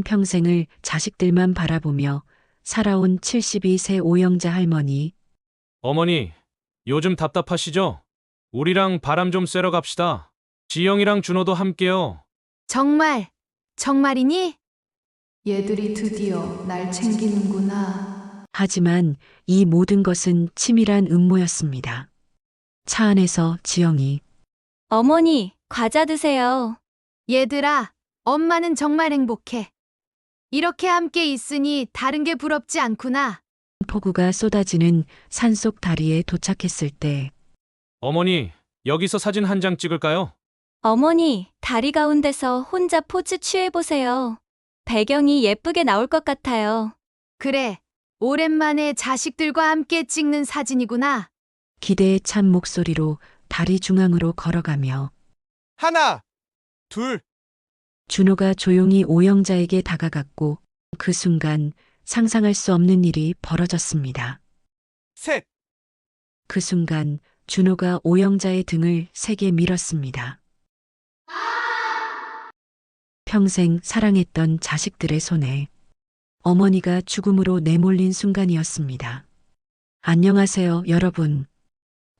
평생을 자식들만 바라보며 살아온 72세 오영자 할머니. 어머니, 요즘 답답하시죠? 우리랑 바람 좀 쐬러 갑시다. 지영이랑 준호도 함께요. 정말이니? 얘들이 드디어 날 챙기는구나. 하지만 이 모든 것은 치밀한 음모였습니다. 차 안에서 지영이. 어머니, 과자 드세요. 얘들아, 엄마는 정말 행복해. 이렇게 함께 있으니 다른 게 부럽지 않구나. 폭우가 쏟아지는 산속 다리에 도착했을 때 어머니, 여기서 사진 한 장 찍을까요? 어머니, 다리 가운데서 혼자 포즈 취해보세요. 배경이 예쁘게 나올 것 같아요. 그래, 오랜만에 자식들과 함께 찍는 사진이구나. 기대에 찬 목소리로 다리 중앙으로 걸어가며 하나, 둘, 준호가 조용히 오영자에게 다가갔고 그 순간 상상할 수 없는 일이 벌어졌습니다. 셋. 그 순간 준호가 오영자의 등을 세게 밀었습니다. 평생 사랑했던 자식들의 손에 어머니가 죽음으로 내몰린 순간이었습니다. 안녕하세요, 여러분.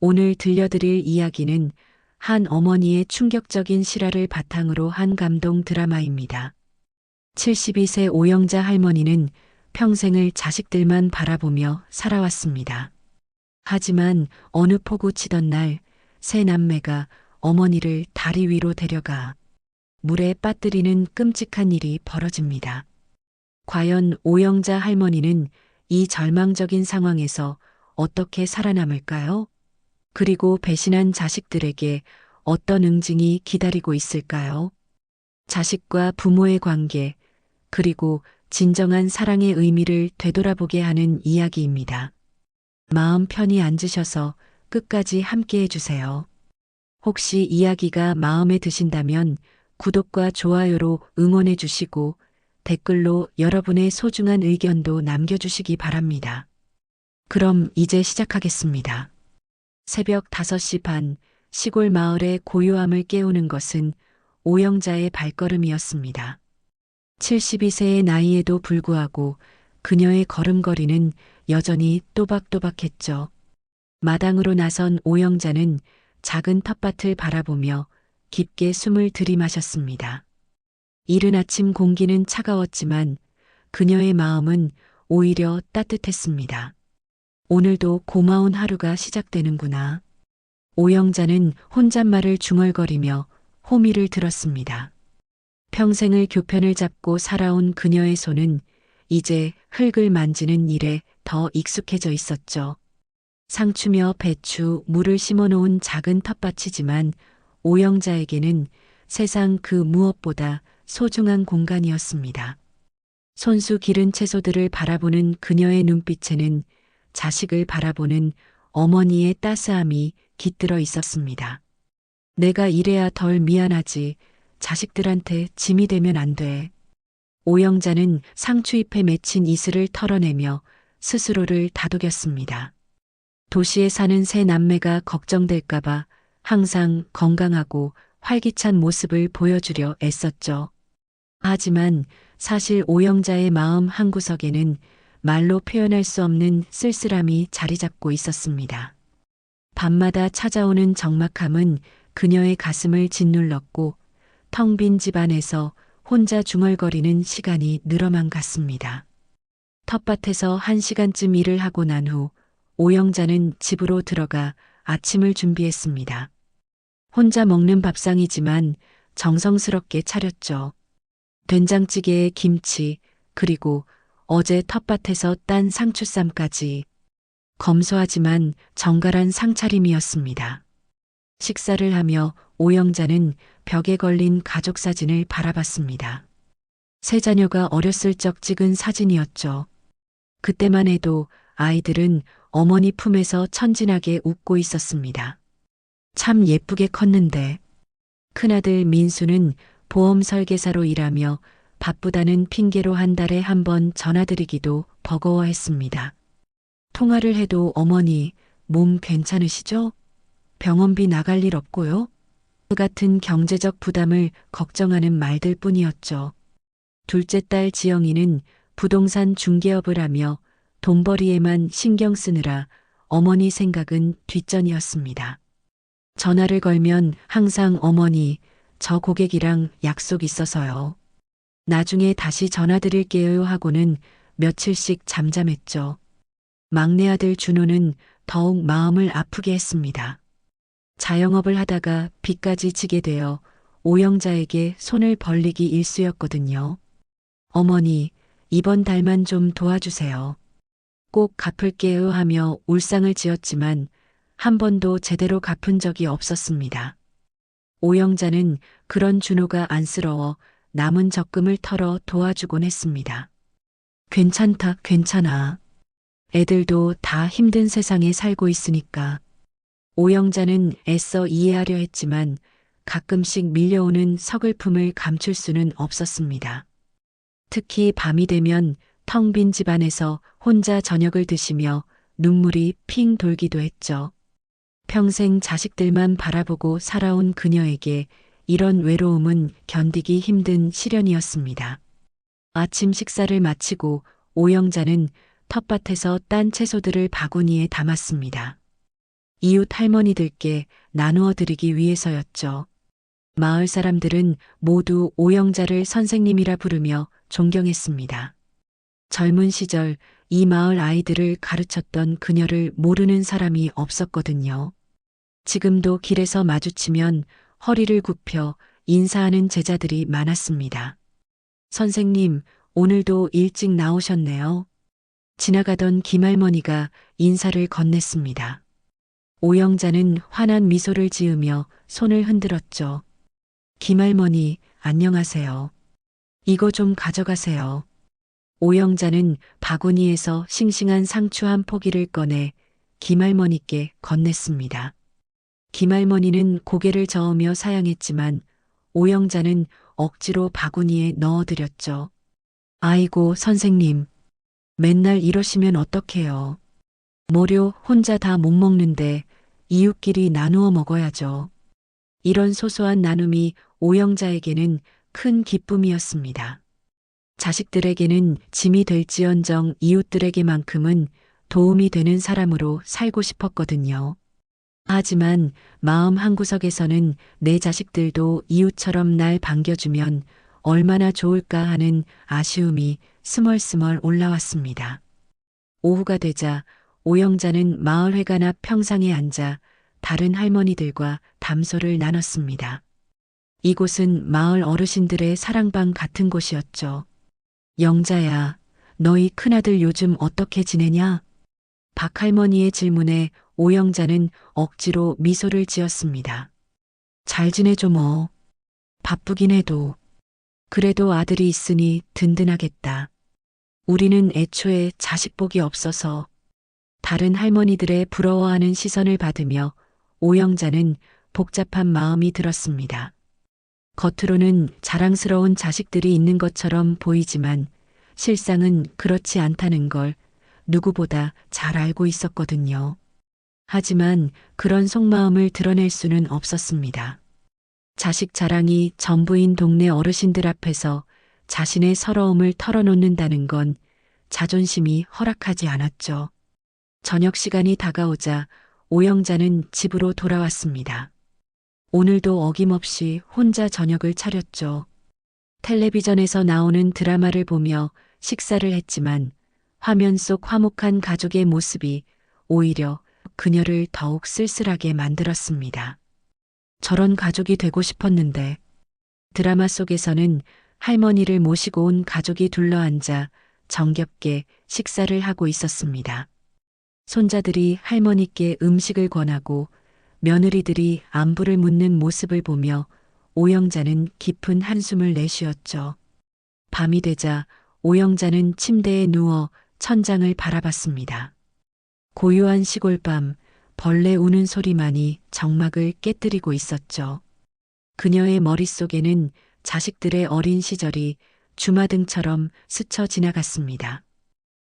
오늘 들려드릴 이야기는 한 어머니의 충격적인 실화를 바탕으로 한 감동 드라마입니다. 72세 오영자 할머니는 평생을 자식들만 바라보며 살아왔습니다. 하지만 어느 폭우 치던 날 세 남매가 어머니를 다리 위로 데려가 물에 빠뜨리는 끔찍한 일이 벌어집니다. 과연 오영자 할머니는 이 절망적인 상황에서 어떻게 살아남을까요? 그리고 배신한 자식들에게 어떤 응징이 기다리고 있을까요? 자식과 부모의 관계, 그리고 진정한 사랑의 의미를 되돌아보게 하는 이야기입니다. 마음 편히 앉으셔서 끝까지 함께 해주세요. 혹시 이야기가 마음에 드신다면 구독과 좋아요로 응원해 주시고 댓글로 여러분의 소중한 의견도 남겨주시기 바랍니다. 그럼 이제 시작하겠습니다. 새벽 5시 반, 시골 마을의 고요함을 깨우는 것은 오영자의 발걸음이었습니다. 72세의 나이에도 불구하고 그녀의 걸음걸이는 여전히 또박또박했죠. 마당으로 나선 오영자는 작은 텃밭을 바라보며 깊게 숨을 들이마셨습니다. 이른 아침 공기는 차가웠지만 그녀의 마음은 오히려 따뜻했습니다. 오늘도 고마운 하루가 시작되는구나. 오영자는 혼잣말을 중얼거리며 호미를 들었습니다. 평생을 교편을 잡고 살아온 그녀의 손은 이제 흙을 만지는 일에 더 익숙해져 있었죠. 상추며 배추, 물을 심어놓은 작은 텃밭이지만 오영자에게는 세상 그 무엇보다 소중한 공간이었습니다. 손수 기른 채소들을 바라보는 그녀의 눈빛에는 자식을 바라보는 어머니의 따스함이 깃들어 있었습니다. 내가 이래야 덜 미안하지. 자식들한테 짐이 되면 안 돼. 오영자는 상추잎에 맺힌 이슬을 털어내며 스스로를 다독였습니다. 도시에 사는 세 남매가 걱정될까봐 항상 건강하고 활기찬 모습을 보여주려 애썼죠. 하지만 사실 오영자의 마음 한구석에는 말로 표현할 수 없는 쓸쓸함이 자리 잡고 있었습니다. 밤마다 찾아오는 적막함은 그녀의 가슴을 짓눌렀고 텅 빈 집안에서 혼자 중얼거리는 시간이 늘어만 갔습니다. 텃밭에서 1시간쯤 일을 하고 난 후 오영자는 집으로 들어가 아침을 준비했습니다. 혼자 먹는 밥상이지만 정성스럽게 차렸죠. 된장찌개에 김치, 그리고 어제 텃밭에서 딴 상추쌈까지. 검소하지만 정갈한 상차림이었습니다. 식사를 하며 오영자는 벽에 걸린 가족 사진을 바라봤습니다. 세 자녀가 어렸을 적 찍은 사진이었죠. 그때만 해도 아이들은 어머니 품에서 천진하게 웃고 있었습니다. 참 예쁘게 컸는데. 큰아들 민수는 보험 설계사로 일하며 바쁘다는 핑계로 한 달에 한 번 전화드리기도 버거워했습니다. 통화를 해도 어머니, 몸 괜찮으시죠? 병원비 나갈 일 없고요? 그 같은 경제적 부담을 걱정하는 말들 뿐이었죠. 둘째 딸 지영이는 부동산 중개업을 하며 돈벌이에만 신경 쓰느라 어머니 생각은 뒷전이었습니다. 전화를 걸면 항상 어머니, 저 고객이랑 약속 있어서요. 나중에 다시 전화드릴게요 하고는 며칠씩 잠잠했죠. 막내 아들 준호는 더욱 마음을 아프게 했습니다. 자영업을 하다가 빚까지 지게 되어 오영자에게 손을 벌리기 일쑤였거든요. 어머니, 이번 달만 좀 도와주세요. 꼭 갚을게요 하며 울상을 지었지만 한 번도 제대로 갚은 적이 없었습니다. 오영자는 그런 준호가 안쓰러워 남은 적금을 털어 도와주곤 했습니다. 괜찮다, 괜찮아. 애들도 다 힘든 세상에 살고 있으니까. 오영자는 애써 이해하려 했지만 가끔씩 밀려오는 서글픔을 감출 수는 없었습니다. 특히 밤이 되면 텅 빈 집안에서 혼자 저녁을 드시며 눈물이 핑 돌기도 했죠. 평생 자식들만 바라보고 살아온 그녀에게 이런 외로움은 견디기 힘든 시련이었습니다. 아침 식사를 마치고 오영자는 텃밭에서 딴 채소들을 바구니에 담았습니다. 이웃 할머니들께 나누어 드리기 위해서였죠. 마을 사람들은 모두 오영자를 선생님이라 부르며 존경했습니다. 젊은 시절 이 마을 아이들을 가르쳤던 그녀를 모르는 사람이 없었거든요. 지금도 길에서 마주치면 허리를 굽혀 인사하는 제자들이 많았습니다. 선생님, 오늘도 일찍 나오셨네요. 지나가던 김할머니가 인사를 건넸습니다. 오영자는 환한 미소를 지으며 손을 흔들었죠. 김할머니, 안녕하세요. 이거 좀 가져가세요. 오영자는 바구니에서 싱싱한 상추 한 포기를 꺼내 김할머니께 건넸습니다. 김할머니는 고개를 저으며 사양했지만 오영자는 억지로 바구니에 넣어드렸죠. 아이고, 선생님. 맨날 이러시면 어떡해요. 모료 혼자 다 못 먹는데 이웃끼리 나누어 먹어야죠. 이런 소소한 나눔이 오영자에게는 큰 기쁨이었습니다. 자식들에게는 짐이 될지언정 이웃들에게만큼은 도움이 되는 사람으로 살고 싶었거든요. 하지만 마음 한구석에서는 내 자식들도 이웃처럼 날 반겨주면 얼마나 좋을까 하는 아쉬움이 스멀스멀 올라왔습니다. 오후가 되자 오영자는 마을회관 앞 평상에 앉아 다른 할머니들과 담소를 나눴습니다. 이곳은 마을 어르신들의 사랑방 같은 곳이었죠. 영자야, 너희 큰아들 요즘 어떻게 지내냐? 박 할머니의 질문에 오영자는 억지로 미소를 지었습니다. 잘 지내죠 뭐. 바쁘긴 해도. 그래도 아들이 있으니 든든하겠다. 우리는 애초에 자식복이 없어서. 다른 할머니들의 부러워하는 시선을 받으며 오영자는 복잡한 마음이 들었습니다. 겉으로는 자랑스러운 자식들이 있는 것처럼 보이지만 실상은 그렇지 않다는 걸 누구보다 잘 알고 있었거든요. 하지만 그런 속마음을 드러낼 수는 없었습니다. 자식 자랑이 전부인 동네 어르신들 앞에서 자신의 서러움을 털어놓는다는 건 자존심이 허락하지 않았죠. 저녁 시간이 다가오자 오영자는 집으로 돌아왔습니다. 오늘도 어김없이 혼자 저녁을 차렸죠. 텔레비전에서 나오는 드라마를 보며 식사를 했지만 화면 속 화목한 가족의 모습이 오히려 그녀를 더욱 쓸쓸하게 만들었습니다. 저런 가족이 되고 싶었는데 드라마 속에서는 할머니를 모시고 온 가족이 둘러앉아 정겹게 식사를 하고 있었습니다. 손자들이 할머니께 음식을 권하고 며느리들이 안부를 묻는 모습을 보며 오영자는 깊은 한숨을 내쉬었죠. 밤이 되자 오영자는 침대에 누워 천장을 바라봤습니다. 고요한 시골밤, 벌레 우는 소리만이 정막을 깨뜨리고 있었죠. 그녀의 머릿속에는 자식들의 어린 시절이 주마등처럼 스쳐 지나갔습니다.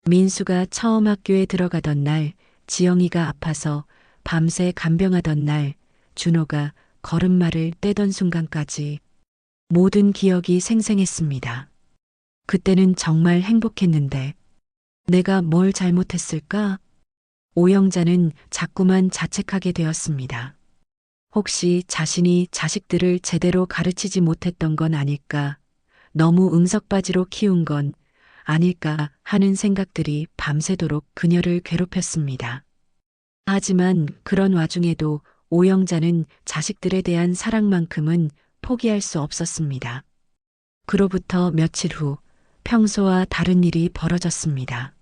민수가 처음 학교에 들어가던 날, 지영이가 아파서 밤새 간병하던 날, 준호가 걸음마를 떼던 순간까지 모든 기억이 생생했습니다. 그때는 정말 행복했는데 내가 뭘 잘못했을까? 오영자는 자꾸만 자책하게 되었습니다. 혹시 자신이 자식들을 제대로 가르치지 못했던 건 아닐까? 너무 응석바지로 키운 건 아닐까 하는 생각들이 밤새도록 그녀를 괴롭혔습니다. 하지만 그런 와중에도 오영자는 자식들에 대한 사랑만큼은 포기할 수 없었습니다. 그로부터 며칠 후 평소와 다른 일이 벌어졌습니다.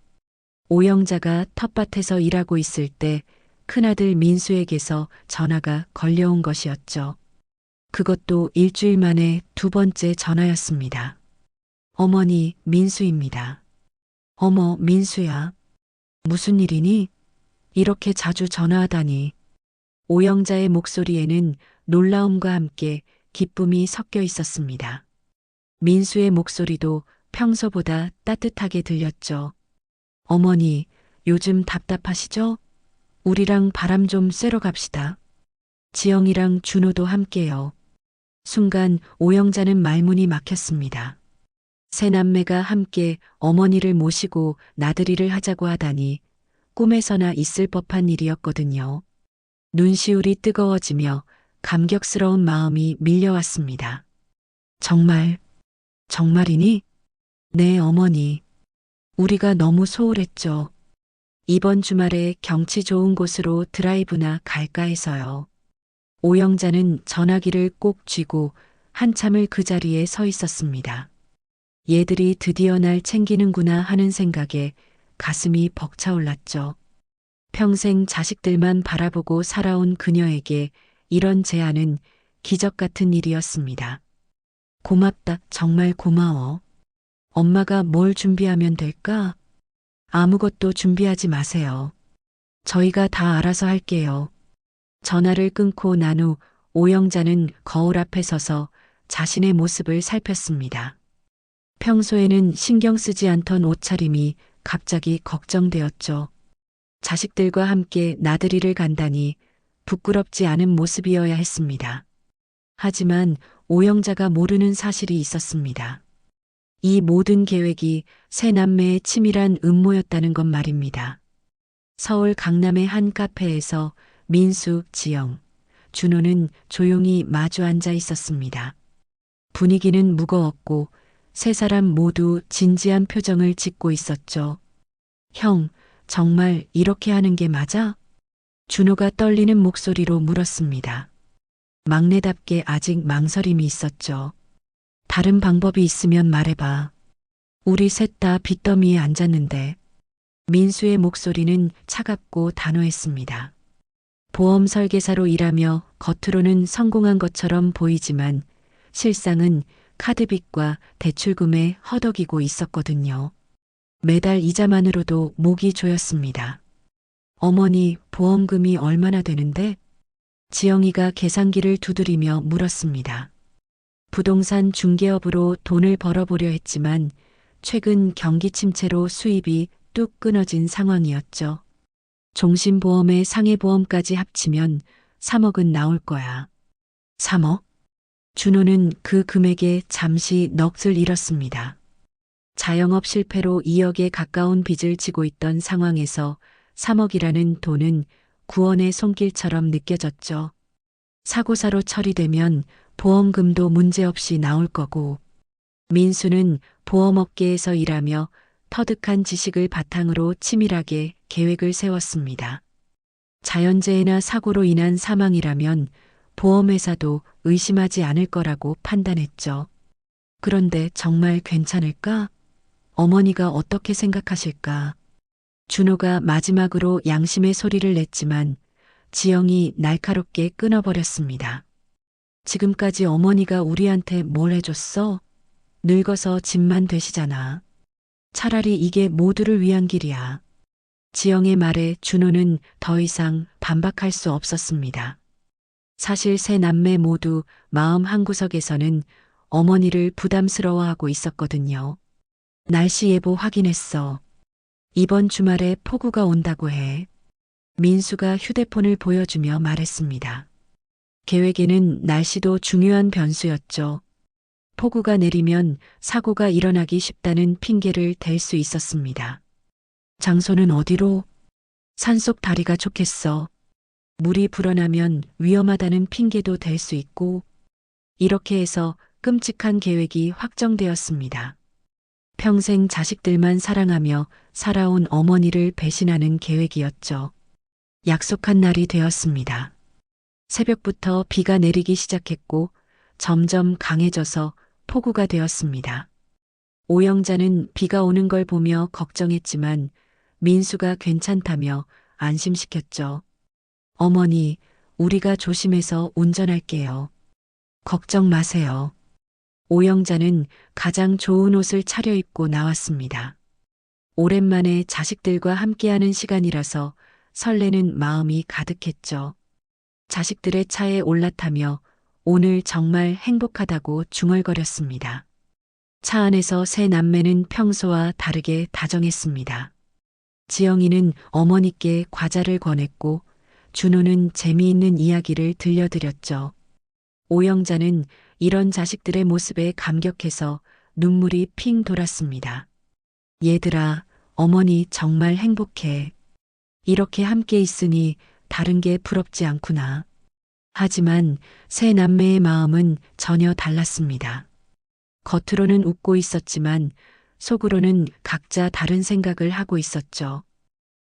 오영자가 텃밭에서 일하고 있을 때 큰아들 민수에게서 전화가 걸려온 것이었죠. 그것도 일주일 만에 두 번째 전화였습니다. 어머니, 민수입니다. 어머, 민수야. 무슨 일이니? 이렇게 자주 전화하다니. 오영자의 목소리에는 놀라움과 함께 기쁨이 섞여 있었습니다. 민수의 목소리도 평소보다 따뜻하게 들렸죠. 어머니, 요즘 답답하시죠? 우리랑 바람 좀 쐬러 갑시다. 지영이랑 준호도 함께요. 순간 오영자는 말문이 막혔습니다. 세 남매가 함께 어머니를 모시고 나들이를 하자고 하다니 꿈에서나 있을 법한 일이었거든요. 눈시울이 뜨거워지며 감격스러운 마음이 밀려왔습니다. 정말이니? 네, 어머니. 우리가 너무 소홀했죠. 이번 주말에 경치 좋은 곳으로 드라이브나 갈까 해서요. 오영자는 전화기를 꼭 쥐고 한참을 그 자리에 서 있었습니다. 얘들이 드디어 날 챙기는구나 하는 생각에 가슴이 벅차올랐죠. 평생 자식들만 바라보고 살아온 그녀에게 이런 제안은 기적 같은 일이었습니다. 고맙다, 정말 고마워. 엄마가 뭘 준비하면 될까? 아무것도 준비하지 마세요. 저희가 다 알아서 할게요. 전화를 끊고 난 후 오영자는 거울 앞에 서서 자신의 모습을 살폈습니다. 평소에는 신경 쓰지 않던 옷차림이 갑자기 걱정되었죠. 자식들과 함께 나들이를 간다니 부끄럽지 않은 모습이어야 했습니다. 하지만 오영자가 모르는 사실이 있었습니다. 이 모든 계획이 세 남매의 치밀한 음모였다는 것 말입니다. 서울 강남의 한 카페에서 민수, 지영, 준호는 조용히 마주 앉아 있었습니다. 분위기는 무거웠고 세 사람 모두 진지한 표정을 짓고 있었죠. 형, 정말 이렇게 하는 게 맞아? 준호가 떨리는 목소리로 물었습니다. 막내답게 아직 망설임이 있었죠. 다른 방법이 있으면 말해봐. 우리 셋 다 빚더미에 앉았는데. 민수의 목소리는 차갑고 단호했습니다. 보험 설계사로 일하며 겉으로는 성공한 것처럼 보이지만 실상은 카드빚과 대출금에 허덕이고 있었거든요. 매달 이자만으로도 목이 조였습니다. 어머니, 보험금이 얼마나 되는데? 지영이가 계산기를 두드리며 물었습니다. 부동산 중개업으로 돈을 벌어보려 했지만 최근 경기 침체로 수입이 뚝 끊어진 상황이었죠. 종신보험에 상해보험까지 합치면 3억은 나올 거야. 3억? 준호는 그 금액에 잠시 넋을 잃었습니다. 자영업 실패로 2억에 가까운 빚을 지고 있던 상황에서 3억이라는 돈은 구원의 손길처럼 느껴졌죠. 사고사로 처리되면 보험금도 문제없이 나올 거고, 민수는 보험업계에서 일하며 터득한 지식을 바탕으로 치밀하게 계획을 세웠습니다. 자연재해나 사고로 인한 사망이라면 보험회사도 의심하지 않을 거라고 판단했죠. 그런데 정말 괜찮을까? 어머니가 어떻게 생각하실까? 준호가 마지막으로 양심의 소리를 냈지만 지영이 날카롭게 끊어버렸습니다. 지금까지 어머니가 우리한테 뭘 해줬어? 늙어서 짐만 되시잖아. 차라리 이게 모두를 위한 길이야. 지영의 말에 준호는 더 이상 반박할 수 없었습니다. 사실 세 남매 모두 마음 한구석에서는 어머니를 부담스러워하고 있었거든요. 날씨 예보 확인했어. 이번 주말에 폭우가 온다고 해. 민수가 휴대폰을 보여주며 말했습니다. 계획에는 날씨도 중요한 변수였죠. 폭우가 내리면 사고가 일어나기 쉽다는 핑계를 댈 수 있었습니다. 장소는 어디로? 산속 다리가 좋겠어. 물이 불어나면 위험하다는 핑계도 댈 수 있고, 이렇게 해서 끔찍한 계획이 확정되었습니다. 평생 자식들만 사랑하며 살아온 어머니를 배신하는 계획이었죠. 약속한 날이 되었습니다. 새벽부터 비가 내리기 시작했고 점점 강해져서 폭우가 되었습니다. 오영자는 비가 오는 걸 보며 걱정했지만 민수가 괜찮다며 안심시켰죠. 어머니, 우리가 조심해서 운전할게요. 걱정 마세요. 오영자는 가장 좋은 옷을 차려입고 나왔습니다. 오랜만에 자식들과 함께하는 시간이라서 설레는 마음이 가득했죠. 자식들의 차에 올라타며 오늘 정말 행복하다고 중얼거렸습니다. 차 안에서 세 남매는 평소와 다르게 다정했습니다. 지영이는 어머니께 과자를 권했고 준호는 재미있는 이야기를 들려드렸죠. 오영자는 이런 자식들의 모습에 감격해서 눈물이 핑 돌았습니다. 얘들아, 어머니 정말 행복해. 이렇게 함께 있으니 다른 게 부럽지 않구나. 하지만 세 남매의 마음은 전혀 달랐습니다. 겉으로는 웃고 있었지만 속으로는 각자 다른 생각을 하고 있었죠.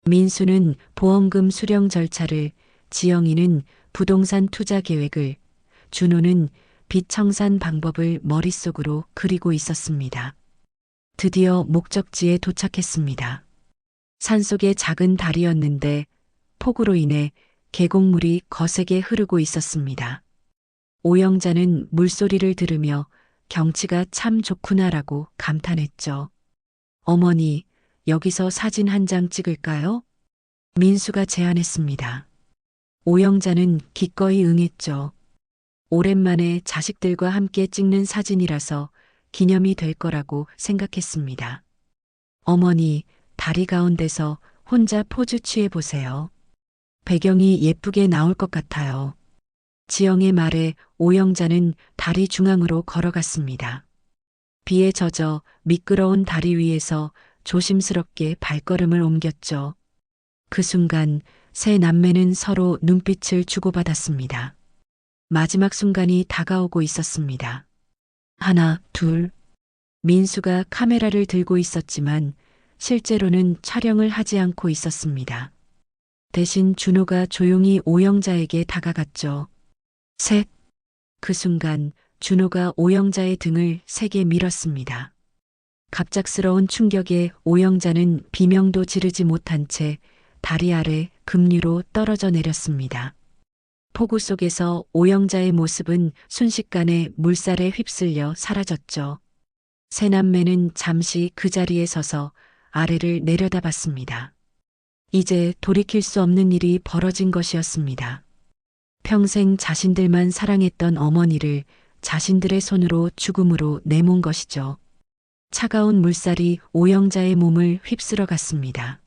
민수는 보험금 수령 절차를, 지영이는 부동산 투자 계획을, 준호는 빚 청산 방법을 머릿속으로 그리고 있었습니다. 드디어 목적지에 도착했습니다. 산속의 작은 다리였는데 폭우로 인해 계곡물이 거세게 흐르고 있었습니다. 오영자는 물소리를 들으며 경치가 참 좋구나라고 감탄했죠. 어머니, 여기서 사진 한 장 찍을까요? 민수가 제안했습니다. 오영자는 기꺼이 응했죠. 오랜만에 자식들과 함께 찍는 사진이라서 기념이 될 거라고 생각했습니다. 어머니, 다리 가운데서 혼자 포즈 취해 보세요. 배경이 예쁘게 나올 것 같아요. 지영의 말에 오영자는 다리 중앙으로 걸어갔습니다. 비에 젖어 미끄러운 다리 위에서 조심스럽게 발걸음을 옮겼죠. 그 순간 세 남매는 서로 눈빛을 주고받았습니다. 마지막 순간이 다가오고 있었습니다. 하나, 둘. 민수가 카메라를 들고 있었지만 실제로는 촬영을 하지 않고 있었습니다. 대신 준호가 조용히 오영자에게 다가갔죠. 셋. 그 순간 준호가 오영자의 등을 세게 밀었습니다. 갑작스러운 충격에 오영자는 비명도 지르지 못한 채 다리 아래 급류로 떨어져 내렸습니다. 폭우 속에서 오영자의 모습은 순식간에 물살에 휩쓸려 사라졌죠. 세 남매는 잠시 그 자리에 서서 아래를 내려다봤습니다. 이제 돌이킬 수 없는 일이 벌어진 것이었습니다. 평생 자신들만 사랑했던 어머니를 자신들의 손으로 죽음으로 내몬 것이죠. 차가운 물살이 오영자의 몸을 휩쓸어 갔습니다.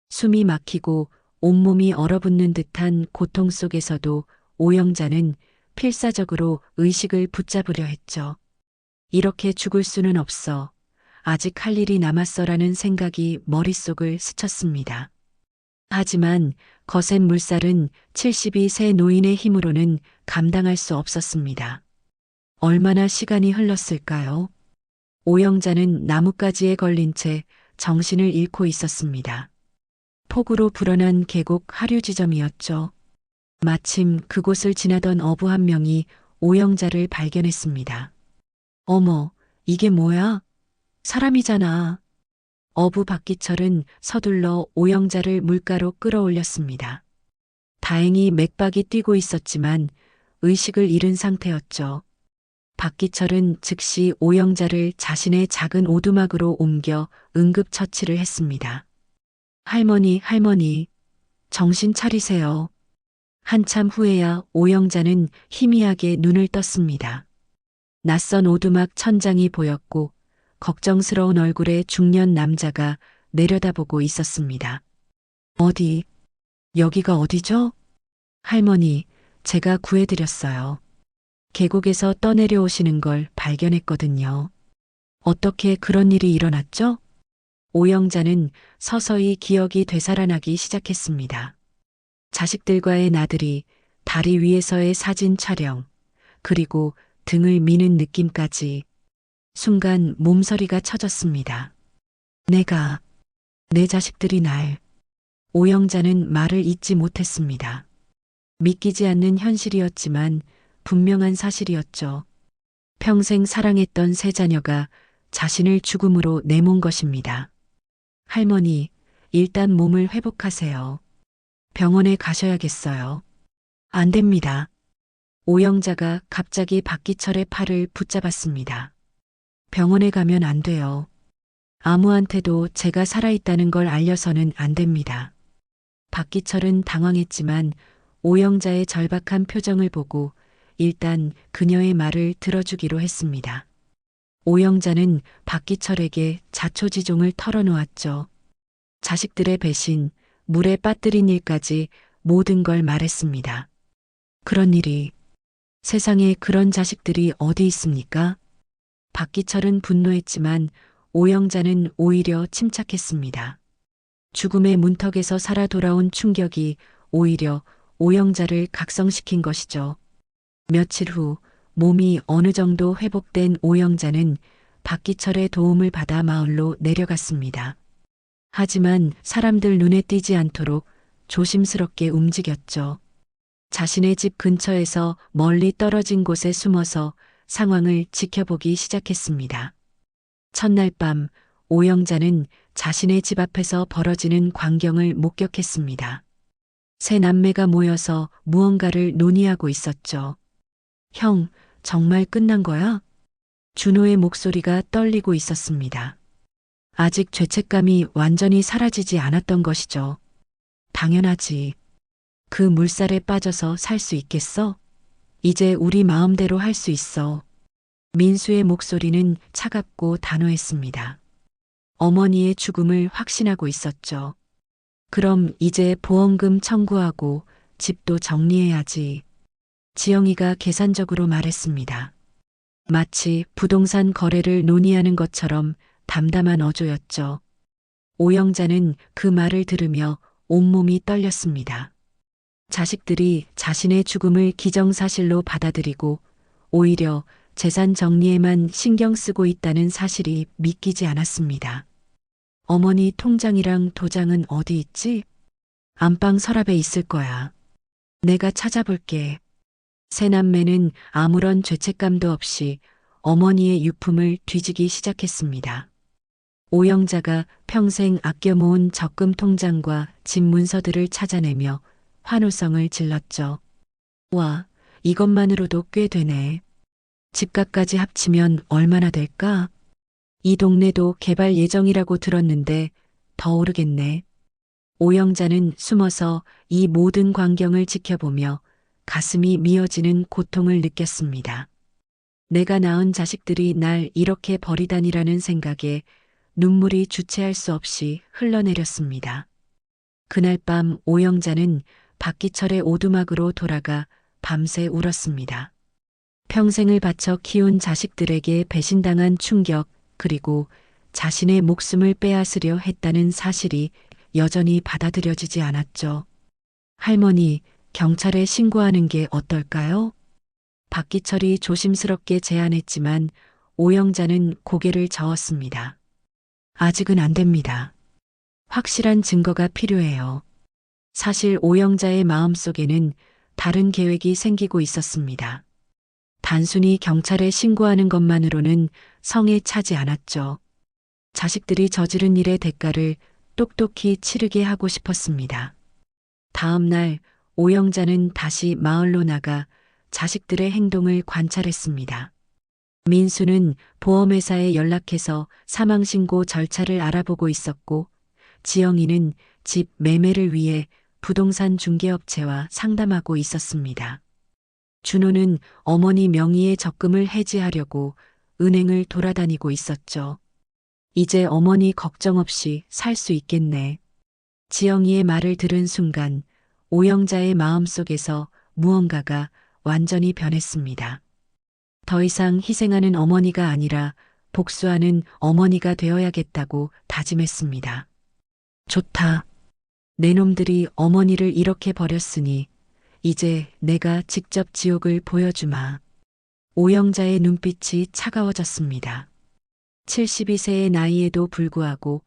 숨이 막히고 온몸이 얼어붙는 듯한 고통 속에서도 오영자는 필사적으로 의식을 붙잡으려 했죠. 이렇게 죽을 수는 없어. 아직 할 일이 남았어라는 생각이 머릿속을 스쳤습니다. 하지만 거센 물살은 72세 노인의 힘으로는 감당할 수 없었습니다. 얼마나 시간이 흘렀을까요? 오영자는 나뭇가지에 걸린 채 정신을 잃고 있었습니다. 폭우로 불어난 계곡 하류 지점이었죠. 마침 그곳을 지나던 어부 한 명이 오영자를 발견했습니다. 어머, 이게 뭐야? 사람이잖아. 어부 박기철은 서둘러 오영자를 물가로 끌어올렸습니다. 다행히 맥박이 뛰고 있었지만 의식을 잃은 상태였죠. 박기철은 즉시 오영자를 자신의 작은 오두막으로 옮겨 응급처치를 했습니다. 할머니, 정신 차리세요. 한참 후에야 오영자는 희미하게 눈을 떴습니다. 낯선 오두막 천장이 보였고 걱정스러운 얼굴의 중년 남자가 내려다보고 있었습니다. 어디, 여기가 어디죠? 할머니, 제가 구해드렸어요. 계곡에서 떠내려오시는 걸 발견했거든요. 어떻게 그런 일이 일어났죠? 오영자는 서서히 기억이 되살아나기 시작했습니다. 자식들과의 나들이, 다리 위에서의 사진 촬영, 그리고 등을 미는 느낌까지 순간 몸서리가 쳐졌습니다. 내 자식들이 날. 오영자는 말을 잇지 못했습니다. 믿기지 않는 현실이었지만 분명한 사실이었죠. 평생 사랑했던 세 자녀가 자신을 죽음으로 내몬 것입니다. 할머니, 일단 몸을 회복하세요. 병원에 가셔야겠어요. 안 됩니다. 오영자가 갑자기 박기철의 팔을 붙잡았습니다. 병원에 가면 안 돼요. 아무한테도 제가 살아있다는 걸 알려서는 안 됩니다. 박기철은 당황했지만 오영자의 절박한 표정을 보고 일단 그녀의 말을 들어주기로 했습니다. 오영자는 박기철에게 자초지종을 털어놓았죠. 자식들의 배신, 물에 빠뜨린 일까지 모든 걸 말했습니다. 그런 일이, 세상에 그런 자식들이 어디 있습니까? 박기철은 분노했지만 오영자는 오히려 침착했습니다. 죽음의 문턱에서 살아 돌아온 충격이 오히려 오영자를 각성시킨 것이죠. 며칠 후 몸이 어느 정도 회복된 오영자는 박기철의 도움을 받아 마을로 내려갔습니다. 하지만 사람들 눈에 띄지 않도록 조심스럽게 움직였죠. 자신의 집 근처에서 멀리 떨어진 곳에 숨어서 상황을 지켜보기 시작했습니다. 첫날 밤 오영자는 자신의 집 앞에서 벌어지는 광경을 목격했습니다. 세 남매가 모여서 무언가를 논의하고 있었죠. 형, 정말 끝난 거야? 준호의 목소리가 떨리고 있었습니다. 아직 죄책감이 완전히 사라지지 않았던 것이죠. 당연하지. 그 물살에 빠져서 살 수 있겠어? 이제 우리 마음대로 할 수 있어. 민수의 목소리는 차갑고 단호했습니다. 어머니의 죽음을 확신하고 있었죠. 그럼 이제 보험금 청구하고 집도 정리해야지. 지영이가 계산적으로 말했습니다. 마치 부동산 거래를 논의하는 것처럼 담담한 어조였죠. 오영자는 그 말을 들으며 온몸이 떨렸습니다. 자식들이 자신의 죽음을 기정사실로 받아들이고 오히려 재산 정리에만 신경 쓰고 있다는 사실이 믿기지 않았습니다. 어머니 통장이랑 도장은 어디 있지? 안방 서랍에 있을 거야. 내가 찾아볼게. 세 남매는 아무런 죄책감도 없이 어머니의 유품을 뒤지기 시작했습니다. 오영자가 평생 아껴 모은 적금 통장과 집 문서들을 찾아내며 환호성을 질렀죠. 와, 이것만으로도 꽤 되네. 집값까지 합치면 얼마나 될까? 이 동네도 개발 예정이라고 들었는데 더 오르겠네. 오영자는 숨어서 이 모든 광경을 지켜보며 가슴이 미어지는 고통을 느꼈습니다. 내가 낳은 자식들이 날 이렇게 버리다니라는 생각에 눈물이 주체할 수 없이 흘러내렸습니다. 그날 밤 오영자는 박기철의 오두막으로 돌아가 밤새 울었습니다. 평생을 바쳐 키운 자식들에게 배신당한 충격, 그리고 자신의 목숨을 빼앗으려 했다는 사실이 여전히 받아들여지지 않았죠. 할머니, 경찰에 신고하는 게 어떨까요? 박기철이 조심스럽게 제안했지만 오영자는 고개를 저었습니다. 아직은 안 됩니다. 확실한 증거가 필요해요. 사실 오영자의 마음속에는 다른 계획이 생기고 있었습니다. 단순히 경찰에 신고하는 것만으로는 성에 차지 않았죠. 자식들이 저지른 일의 대가를 똑똑히 치르게 하고 싶었습니다. 다음 날 오영자는 다시 마을로 나가 자식들의 행동을 관찰했습니다. 민수는 보험회사에 연락해서 사망신고 절차를 알아보고 있었고, 지영이는 집 매매를 위해 부동산 중개업체와 상담하고 있었습니다. 준호는 어머니 명의의 적금을 해지하려고 은행을 돌아다니고 있었죠. 이제 어머니 걱정 없이 살 수 있겠네. 지영이의 말을 들은 순간 오영자의 마음속에서 무언가가 완전히 변했습니다. 더 이상 희생하는 어머니가 아니라 복수하는 어머니가 되어야겠다고 다짐했습니다. 좋다. 내 놈들이 어머니를 이렇게 버렸으니 이제 내가 직접 지옥을 보여주마. 오영자의 눈빛이 차가워졌습니다. 72세의 나이에도 불구하고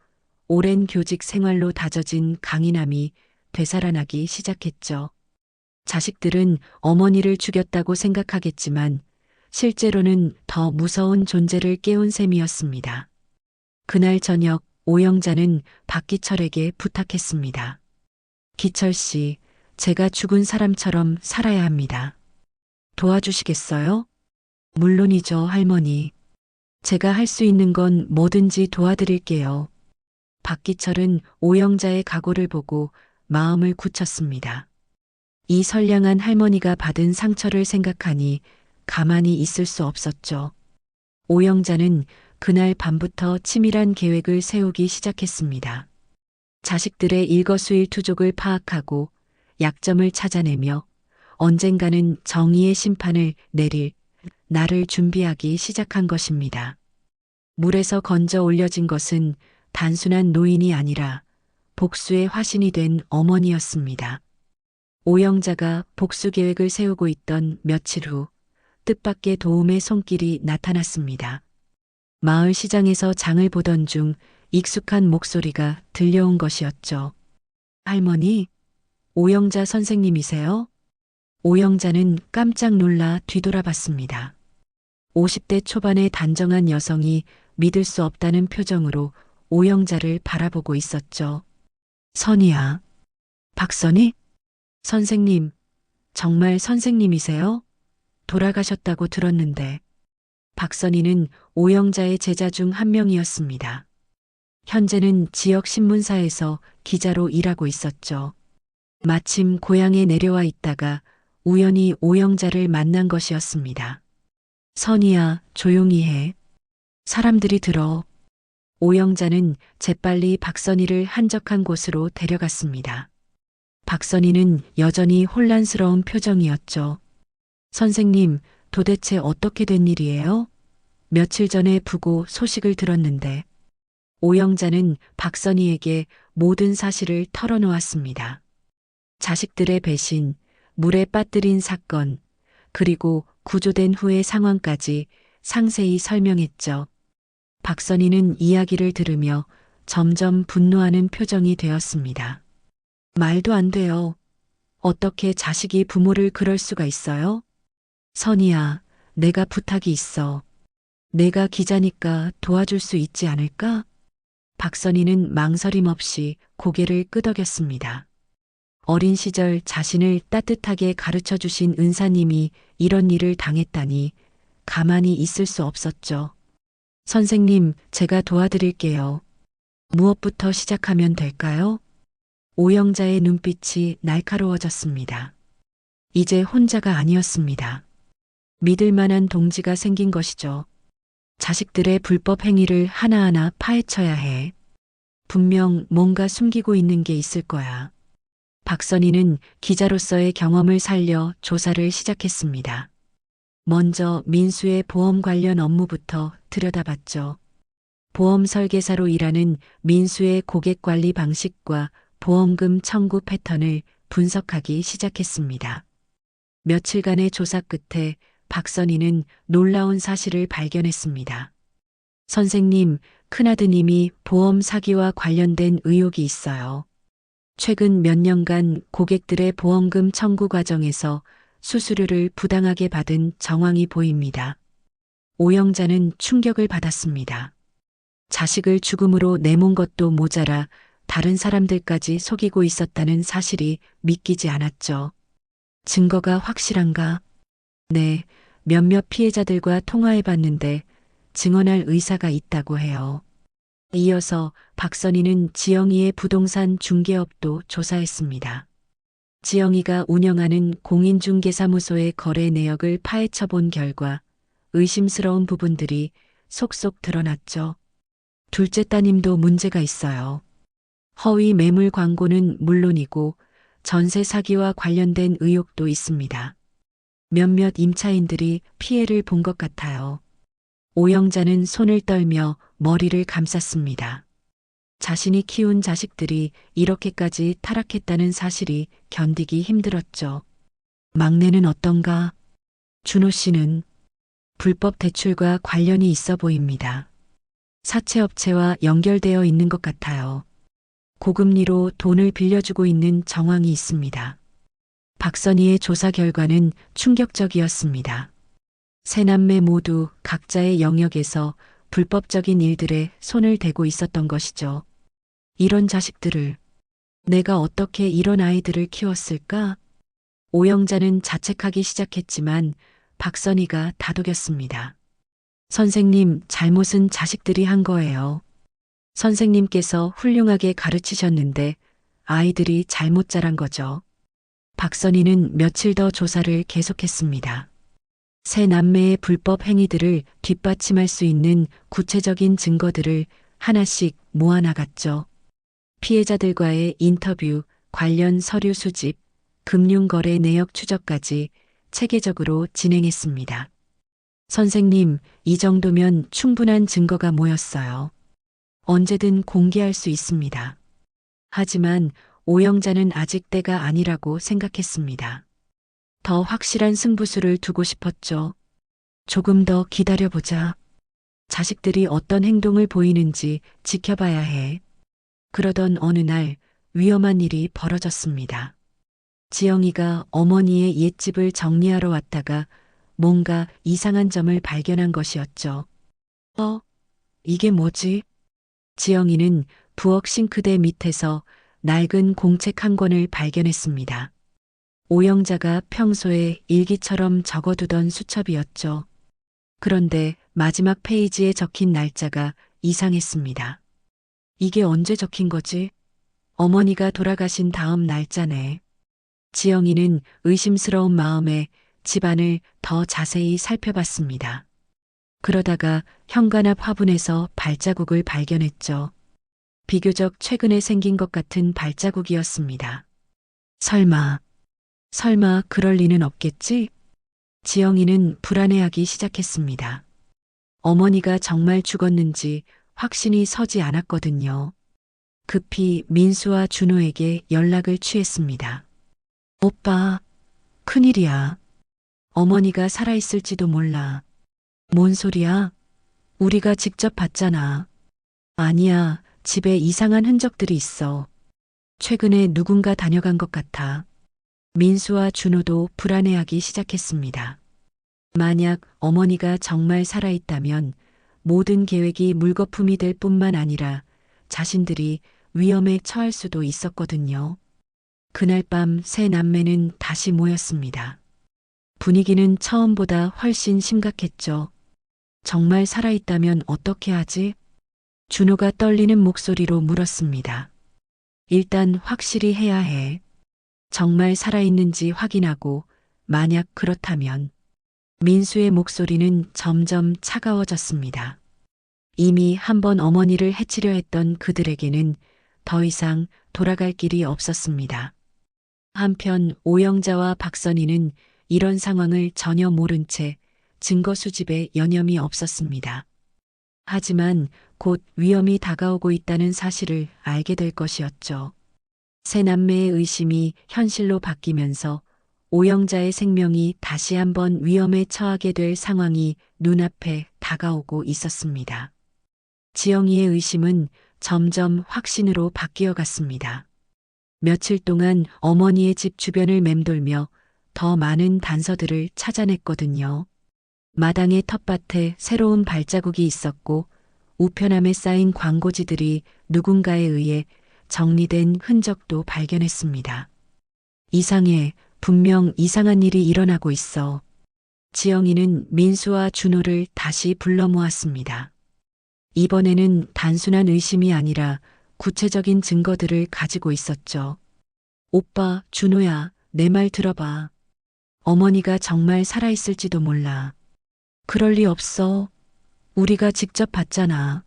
오랜 교직 생활로 다져진 강인함이 되살아나기 시작했죠. 자식들은 어머니를 죽였다고 생각하겠지만 실제로는 더 무서운 존재를 깨운 셈이었습니다. 그날 저녁 오영자는 박기철에게 부탁했습니다. 기철 씨, 제가 죽은 사람처럼 살아야 합니다. 도와주시겠어요? 물론이죠, 할머니. 제가 할 수 있는 건 뭐든지 도와드릴게요. 박기철은 오영자의 각오를 보고 마음을 굳혔습니다. 이 선량한 할머니가 받은 상처를 생각하니 가만히 있을 수 없었죠. 오영자는 그날 밤부터 치밀한 계획을 세우기 시작했습니다. 자식들의 일거수일투족을 파악하고 약점을 찾아내며 언젠가는 정의의 심판을 내릴 날을 준비하기 시작한 것입니다. 물에서 건져 올려진 것은 단순한 노인이 아니라 복수의 화신이 된 어머니였습니다. 오영자가 복수 계획을 세우고 있던 며칠 후 뜻밖의 도움의 손길이 나타났습니다. 마을 시장에서 장을 보던 중 익숙한 목소리가 들려온 것이었죠. 할머니, 오영자 선생님이세요? 오영자는 깜짝 놀라 뒤돌아봤습니다. 50대 초반의 단정한 여성이 믿을 수 없다는 표정으로 오영자를 바라보고 있었죠. 선이야. 박선이? 선생님, 정말 선생님이세요? 돌아가셨다고 들었는데. 박선희는 오영자의 제자 중 한 명이었습니다. 현재는 지역 신문사에서 기자로 일하고 있었죠. 마침 고향에 내려와 있다가 우연히 오영자를 만난 것이었습니다. 선희야, 조용히 해. 사람들이 들어. 오영자는 재빨리 박선희를 한적한 곳으로 데려갔습니다. 박선희는 여전히 혼란스러운 표정이었죠. 선생님, 도대체 어떻게 된 일이에요? 며칠 전에 부고 소식을 들었는데. 오영자는 박선희에게 모든 사실을 털어놓았습니다. 자식들의 배신, 물에 빠뜨린 사건, 그리고 구조된 후의 상황까지 상세히 설명했죠. 박선희는 이야기를 들으며 점점 분노하는 표정이 되었습니다. 말도 안 돼요. 어떻게 자식이 부모를 그럴 수가 있어요? 선희야, 내가 부탁이 있어. 내가 기자니까 도와줄 수 있지 않을까? 박선희는 망설임 없이 고개를 끄덕였습니다. 어린 시절 자신을 따뜻하게 가르쳐 주신 은사님이 이런 일을 당했다니 가만히 있을 수 없었죠. 선생님, 제가 도와드릴게요. 무엇부터 시작하면 될까요? 오영자의 눈빛이 날카로워졌습니다. 이제 혼자가 아니었습니다. 믿을 만한 동지가 생긴 것이죠. 자식들의 불법 행위를 하나하나 파헤쳐야 해. 분명 뭔가 숨기고 있는 게 있을 거야. 박선희는 기자로서의 경험을 살려 조사를 시작했습니다. 먼저 민수의 보험 관련 업무부터 들여다봤죠. 보험 설계사로 일하는 민수의 고객 관리 방식과 보험금 청구 패턴을 분석하기 시작했습니다. 며칠간의 조사 끝에 박선희는 놀라운 사실을 발견했습니다. 선생님, 큰아드님이 보험 사기와 관련된 의혹이 있어요. 최근 몇 년간 고객들의 보험금 청구 과정에서 수수료를 부당하게 받은 정황이 보입니다. 오영자는 충격을 받았습니다. 자식을 죽음으로 내몬 것도 모자라 다른 사람들까지 속이고 있었다는 사실이 믿기지 않았죠. 증거가 확실한가? 네, 몇몇 피해자들과 통화해봤는데 증언할 의사가 있다고 해요. 이어서 박선희는 지영이의 부동산 중개업도 조사했습니다. 지영이가 운영하는 공인중개사무소의 거래 내역을 파헤쳐 본 결과 의심스러운 부분들이 속속 드러났죠. 둘째 따님도 문제가 있어요. 허위 매물 광고는 물론이고 전세 사기와 관련된 의혹도 있습니다. 몇몇 임차인들이 피해를 본 것 같아요. 오영자는 손을 떨며 머리를 감쌌습니다. 자신이 키운 자식들이 이렇게까지 타락했다는 사실이 견디기 힘들었죠. 막내는 어떤가? 준호 씨는 불법 대출과 관련이 있어 보입니다. 사채업체와 연결되어 있는 것 같아요. 고금리로 돈을 빌려주고 있는 정황이 있습니다. 박선희의 조사 결과는 충격적이었습니다. 세 남매 모두 각자의 영역에서 불법적인 일들에 손을 대고 있었던 것이죠. 이런 자식들을, 내가 어떻게 이런 아이들을 키웠을까? 오영자는 자책하기 시작했지만 박선희가 다독였습니다. 선생님, 잘못은 자식들이 한 거예요. 선생님께서 훌륭하게 가르치셨는데 아이들이 잘못 자란 거죠. 박선희는 며칠 더 조사를 계속했습니다. 세 남매의 불법 행위들을 뒷받침할 수 있는 구체적인 증거들을 하나씩 모아나갔죠. 피해자들과의 인터뷰, 관련 서류 수집, 금융거래 내역 추적까지 체계적으로 진행했습니다. 선생님, 이 정도면 충분한 증거가 모였어요. 언제든 공개할 수 있습니다. 하지만 오영자는 아직 때가 아니라고 생각했습니다. 더 확실한 승부수를 두고 싶었죠. 조금 더 기다려보자. 자식들이 어떤 행동을 보이는지 지켜봐야 해. 그러던 어느 날 위험한 일이 벌어졌습니다. 지영이가 어머니의 옛집을 정리하러 왔다가 뭔가 이상한 점을 발견한 것이었죠. 이게 뭐지? 지영이는 부엌 싱크대 밑에서 낡은 공책 한 권을 발견했습니다. 오영자가 평소에 일기처럼 적어두던 수첩이었죠. 그런데 마지막 페이지에 적힌 날짜가 이상했습니다. 이게 언제 적힌 거지? 어머니가 돌아가신 다음 날짜네. 지영이는 의심스러운 마음에 집안을 더 자세히 살펴봤습니다. 그러다가 현관 앞 화분에서 발자국을 발견했죠. 비교적 최근에 생긴 것 같은 발자국이었습니다. 설마 그럴 리는 없겠지? 지영이는 불안해하기 시작했습니다. 어머니가 정말 죽었는지 확신이 서지 않았거든요. 급히 민수와 준호에게 연락을 취했습니다. 오빠, 큰일이야. 어머니가 살아있을지도 몰라. 뭔 소리야? 우리가 직접 봤잖아. 아니야, 집에 이상한 흔적들이 있어. 최근에 누군가 다녀간 것 같아. 민수와 준호도 불안해하기 시작했습니다. 만약 어머니가 정말 살아있다면 모든 계획이 물거품이 될 뿐만 아니라 자신들이 위험에 처할 수도 있었거든요. 그날 밤 세 남매는 다시 모였습니다. 분위기는 처음보다 훨씬 심각했죠. 정말 살아있다면 어떻게 하지? 준호가 떨리는 목소리로 물었습니다. 일단 확실히 해야 해. 정말 살아있는지 확인하고 만약 그렇다면 민수의 목소리는 점점 차가워졌습니다. 이미 한 번 어머니를 해치려 했던 그들에게는 더 이상 돌아갈 길이 없었습니다. 한편 오영자와 박선희는 이런 상황을 전혀 모른 채 증거 수집에 여념이 없었습니다. 하지만 곧 위험이 다가오고 있다는 사실을 알게 될 것이었죠. 세 남매의 의심이 현실로 바뀌면서 오영자의 생명이 다시 한번 위험에 처하게 될 상황이 눈앞에 다가오고 있었습니다. 지영이의 의심은 점점 확신으로 바뀌어 갔습니다. 며칠 동안 어머니의 집 주변을 맴돌며 더 많은 단서들을 찾아냈거든요. 마당의 텃밭에 새로운 발자국이 있었고 우편함에 쌓인 광고지들이 누군가에 의해 정리된 흔적도 발견했습니다. 이상해, 분명 이상한 일이 일어나고 있어. 지영이는 민수와 준호를 다시 불러 모았습니다. 이번에는 단순한 의심이 아니라 구체적인 증거들을 가지고 있었죠. 오빠, 준호야, 내 말 들어봐. 어머니가 정말 살아있을지도 몰라. 그럴 리 없어. 우리가 직접 봤잖아.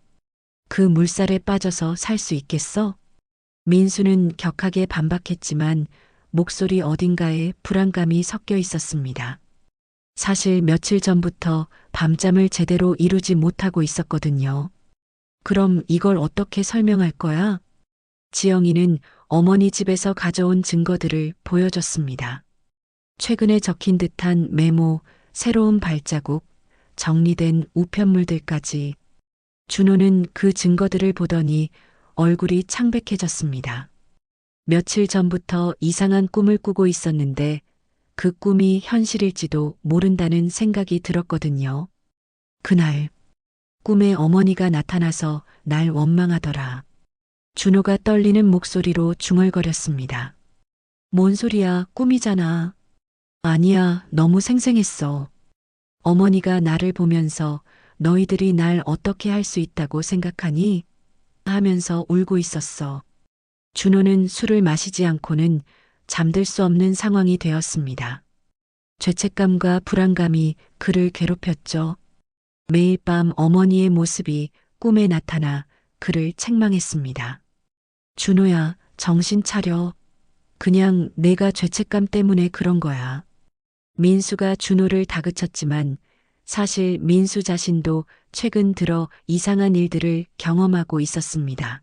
그 물살에 빠져서 살 수 있겠어? 민수는 격하게 반박했지만 목소리 어딘가에 불안감이 섞여 있었습니다. 사실 며칠 전부터 밤잠을 제대로 이루지 못하고 있었거든요. 그럼 이걸 어떻게 설명할 거야? 지영이는 어머니 집에서 가져온 증거들을 보여줬습니다. 최근에 적힌 듯한 메모, 새로운 발자국, 정리된 우편물들까지. 준호는 그 증거들을 보더니 얼굴이 창백해졌습니다. 며칠 전부터 이상한 꿈을 꾸고 있었는데 그 꿈이 현실일지도 모른다는 생각이 들었거든요. 그날 꿈에 어머니가 나타나서 날 원망하더라. 준호가 떨리는 목소리로 중얼거렸습니다. 뭔 소리야, 꿈이잖아. 아니야, 너무 생생했어. 어머니가 나를 보면서 너희들이 날 어떻게 할 수 있다고 생각하니? 하면서 울고 있었어. 준호는 술을 마시지 않고는 잠들 수 없는 상황이 되었습니다. 죄책감과 불안감이 그를 괴롭혔죠. 매일 밤 어머니의 모습이 꿈에 나타나 그를 책망했습니다. 준호야, 정신 차려. 그냥 내가 죄책감 때문에 그런 거야. 민수가 준호를 다그쳤지만 사실 민수 자신도 최근 들어 이상한 일들을 경험하고 있었습니다.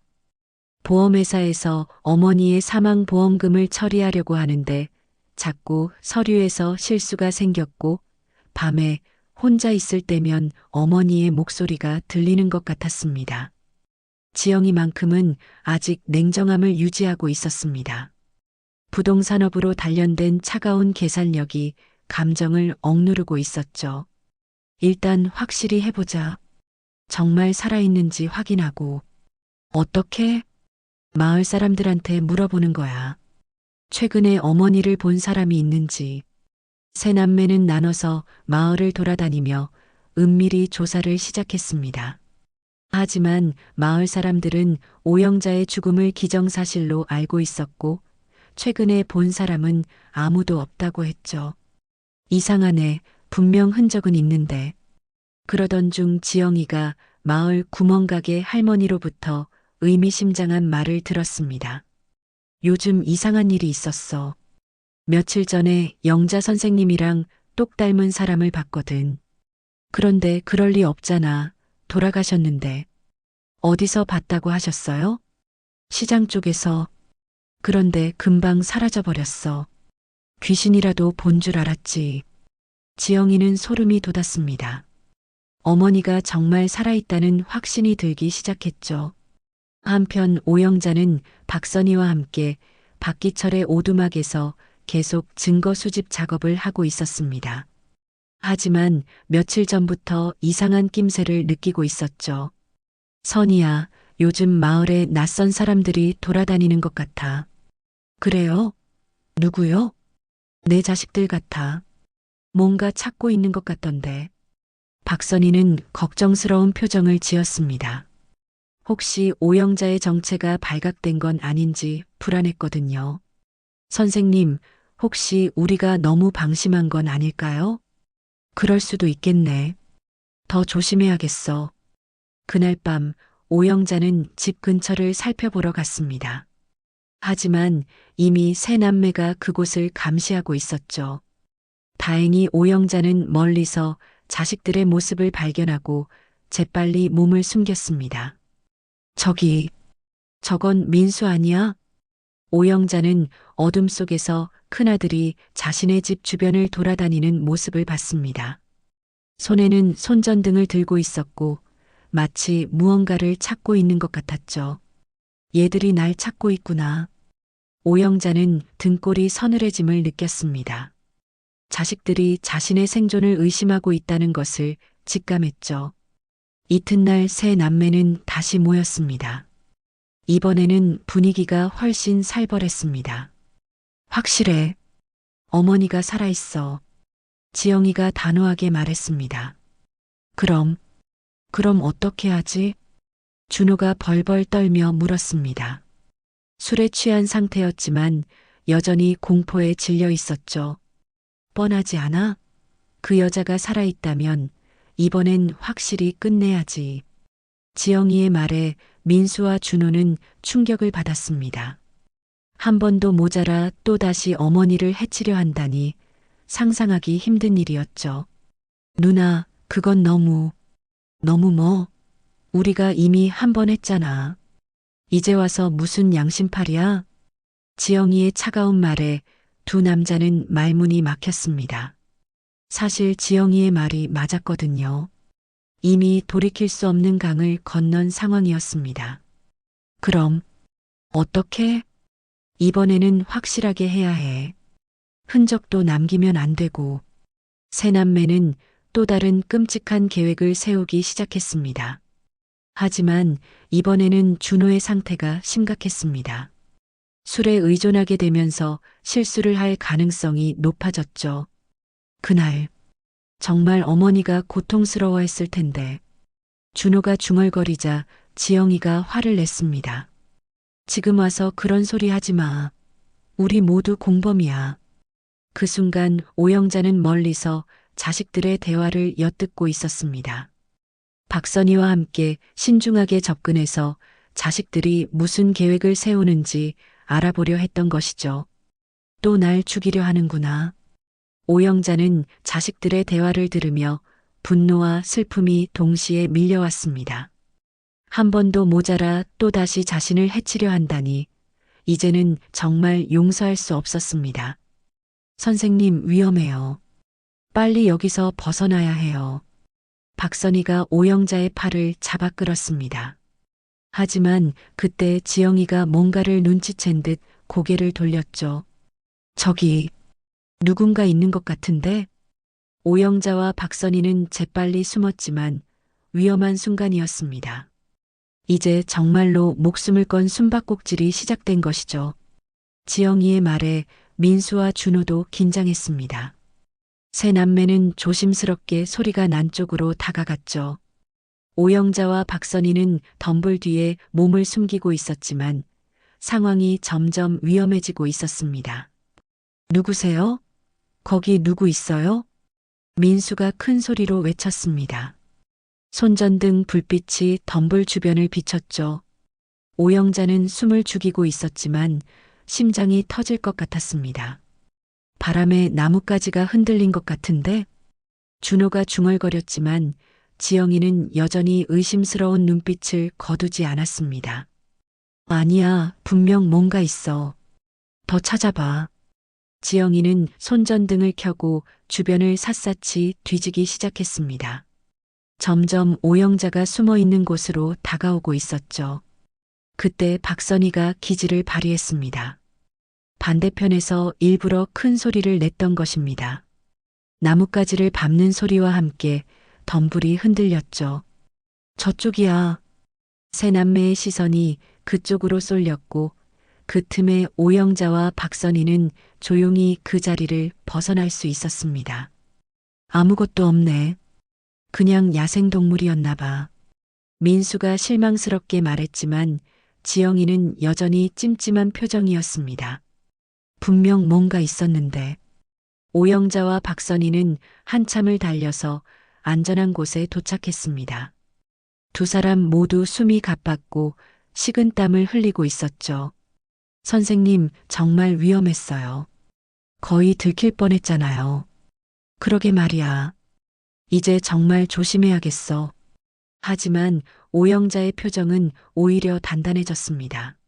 보험회사에서 어머니의 사망보험금을 처리하려고 하는데 자꾸 서류에서 실수가 생겼고 밤에 혼자 있을 때면 어머니의 목소리가 들리는 것 같았습니다. 지영이만큼은 아직 냉정함을 유지하고 있었습니다. 부동산업으로 단련된 차가운 계산력이 감정을 억누르고 있었죠. 일단 확실히 해보자. 정말 살아있는지 확인하고. 어떻게? 마을 사람들한테 물어보는 거야. 최근에 어머니를 본 사람이 있는지. 세 남매는 나눠서 마을을 돌아다니며 은밀히 조사를 시작했습니다. 하지만 마을 사람들은 오영자의 죽음을 기정사실로 알고 있었고 최근에 본 사람은 아무도 없다고 했죠. 이상하네. 분명 흔적은 있는데. 그러던 중 지영이가 마을 구멍가게 할머니로부터 의미심장한 말을 들었습니다. 요즘 이상한 일이 있었어. 며칠 전에 영자 선생님이랑 똑 닮은 사람을 봤거든. 그런데 그럴 리 없잖아. 돌아가셨는데. 어디서 봤다고 하셨어요? 시장 쪽에서. 그런데 금방 사라져버렸어. 귀신이라도 본 줄 알았지. 지영이는 소름이 돋았습니다. 어머니가 정말 살아있다는 확신이 들기 시작했죠. 한편 오영자는 박선희와 함께 박기철의 오두막에서 계속 증거 수집 작업을 하고 있었습니다. 하지만 며칠 전부터 이상한 낌새를 느끼고 있었죠. 선희야, 요즘 마을에 낯선 사람들이 돌아다니는 것 같아. 그래요? 누구요? 내 자식들 같아. 뭔가 찾고 있는 것 같던데. 박선희는 걱정스러운 표정을 지었습니다. 혹시 오영자의 정체가 발각된 건 아닌지 불안했거든요. 선생님, 혹시 우리가 너무 방심한 건 아닐까요? 그럴 수도 있겠네. 더 조심해야겠어. 그날 밤 오영자는 집 근처를 살펴보러 갔습니다. 하지만 이미 세 남매가 그곳을 감시하고 있었죠. 다행히 오영자는 멀리서 자식들의 모습을 발견하고 재빨리 몸을 숨겼습니다. 저건 민수 아니야? 오영자는 어둠 속에서 큰아들이 자신의 집 주변을 돌아다니는 모습을 봤습니다. 손에는 손전등을 들고 있었고 마치 무언가를 찾고 있는 것 같았죠. 얘들이 날 찾고 있구나. 오영자는 등골이 서늘해짐을 느꼈습니다. 자식들이 자신의 생존을 의심하고 있다는 것을 직감했죠. 이튿날 세 남매는 다시 모였습니다. 이번에는 분위기가 훨씬 살벌했습니다. 확실해. 어머니가 살아있어. 지영이가 단호하게 말했습니다. 그럼 어떻게 하지? 준호가 벌벌 떨며 물었습니다. 술에 취한 상태였지만 여전히 공포에 질려 있었죠. 뻔하지 않아? 그 여자가 살아있다면 이번엔 확실히 끝내야지. 지영이의 말에 민수와 준호는 충격을 받았습니다. 한 번도 모자라 또다시 어머니를 해치려 한다니 상상하기 힘든 일이었죠. 누나, 그건 너무 뭐? 우리가 이미 한 번 했잖아. 이제 와서 무슨 양심팔이야? 지영이의 차가운 말에 두 남자는 말문이 막혔습니다. 사실 지영이의 말이 맞았거든요. 이미 돌이킬 수 없는 강을 건넌 상황이었습니다. 그럼 어떻게? 이번에는 확실하게 해야 해. 흔적도 남기면 안 되고. 세 남매는 또 다른 끔찍한 계획을 세우기 시작했습니다. 하지만 이번에는 준호의 상태가 심각했습니다. 술에 의존하게 되면서 실수를 할 가능성이 높아졌죠. 그날 정말 어머니가 고통스러워했을 텐데. 준호가 중얼거리자 지영이가 화를 냈습니다. 지금 와서 그런 소리 하지 마. 우리 모두 공범이야. 그 순간 오영자는 멀리서 자식들의 대화를 엿듣고 있었습니다. 박선희와 함께 신중하게 접근해서 자식들이 무슨 계획을 세우는지 알아보려 했던 것이죠. 또 날 죽이려 하는구나. 오영자는 자식들의 대화를 들으며 분노와 슬픔이 동시에 밀려왔습니다. 한 번도 모자라 또다시 자신을 해치려 한다니 이제는 정말 용서할 수 없었습니다. 선생님, 위험해요. 빨리 여기서 벗어나야 해요. 박선희가 오영자의 팔을 잡아 끌었습니다. 하지만 그때 지영이가 뭔가를 눈치챈 듯 고개를 돌렸죠. 저기 누군가 있는 것 같은데? 오영자와 박선희는 재빨리 숨었지만 위험한 순간이었습니다. 이제 정말로 목숨을 건 숨바꼭질이 시작된 것이죠. 지영이의 말에 민수와 준호도 긴장했습니다. 세 남매는 조심스럽게 소리가 난 쪽으로 다가갔죠. 오영자와 박선희는 덤불 뒤에 몸을 숨기고 있었지만 상황이 점점 위험해지고 있었습니다. 누구세요? 거기 누구 있어요? 민수가 큰 소리로 외쳤습니다. 손전등 불빛이 덤불 주변을 비췄죠. 오영자는 숨을 죽이고 있었지만 심장이 터질 것 같았습니다. 바람에 나뭇가지가 흔들린 것 같은데? 준호가 중얼거렸지만 지영이는 여전히 의심스러운 눈빛을 거두지 않았습니다. 아니야, 분명 뭔가 있어. 더 찾아봐. 지영이는 손전등을 켜고 주변을 샅샅이 뒤지기 시작했습니다. 점점 오영자가 숨어 있는 곳으로 다가오고 있었죠. 그때 박선희가 기지를 발휘했습니다. 반대편에서 일부러 큰 소리를 냈던 것입니다. 나뭇가지를 밟는 소리와 함께 덤불이 흔들렸죠. 저쪽이야. 세 남매의 시선이 그쪽으로 쏠렸고 그 틈에 오영자와 박선희는 조용히 그 자리를 벗어날 수 있었습니다. 아무것도 없네. 그냥 야생동물이었나 봐. 민수가 실망스럽게 말했지만 지영이는 여전히 찜찜한 표정이었습니다. 분명 뭔가 있었는데. 오영자와 박선희는 한참을 달려서 안전한 곳에 도착했습니다. 두 사람 모두 숨이 가빴고 식은땀을 흘리고 있었죠. 선생님, 정말 위험했어요. 거의 들킬 뻔했잖아요. 그러게 말이야. 이제 정말 조심해야겠어. 하지만 오영자의 표정은 오히려 단단해졌습니다.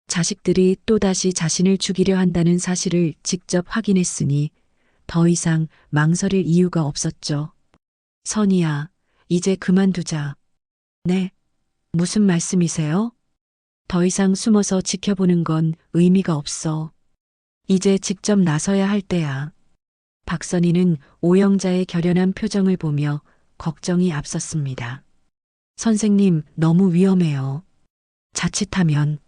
자식들이 또다시 자신을 죽이려 한다는 사실을 직접 확인했으니 더 이상 망설일 이유가 없었죠. 선희야, 이제 그만두자. 네, 무슨 말씀이세요? 더 이상 숨어서 지켜보는 건 의미가 없어. 이제 직접 나서야 할 때야. 박선희는 오영자의 결연한 표정을 보며 걱정이 앞섰습니다. 선생님, 너무 위험해요. 자칫하면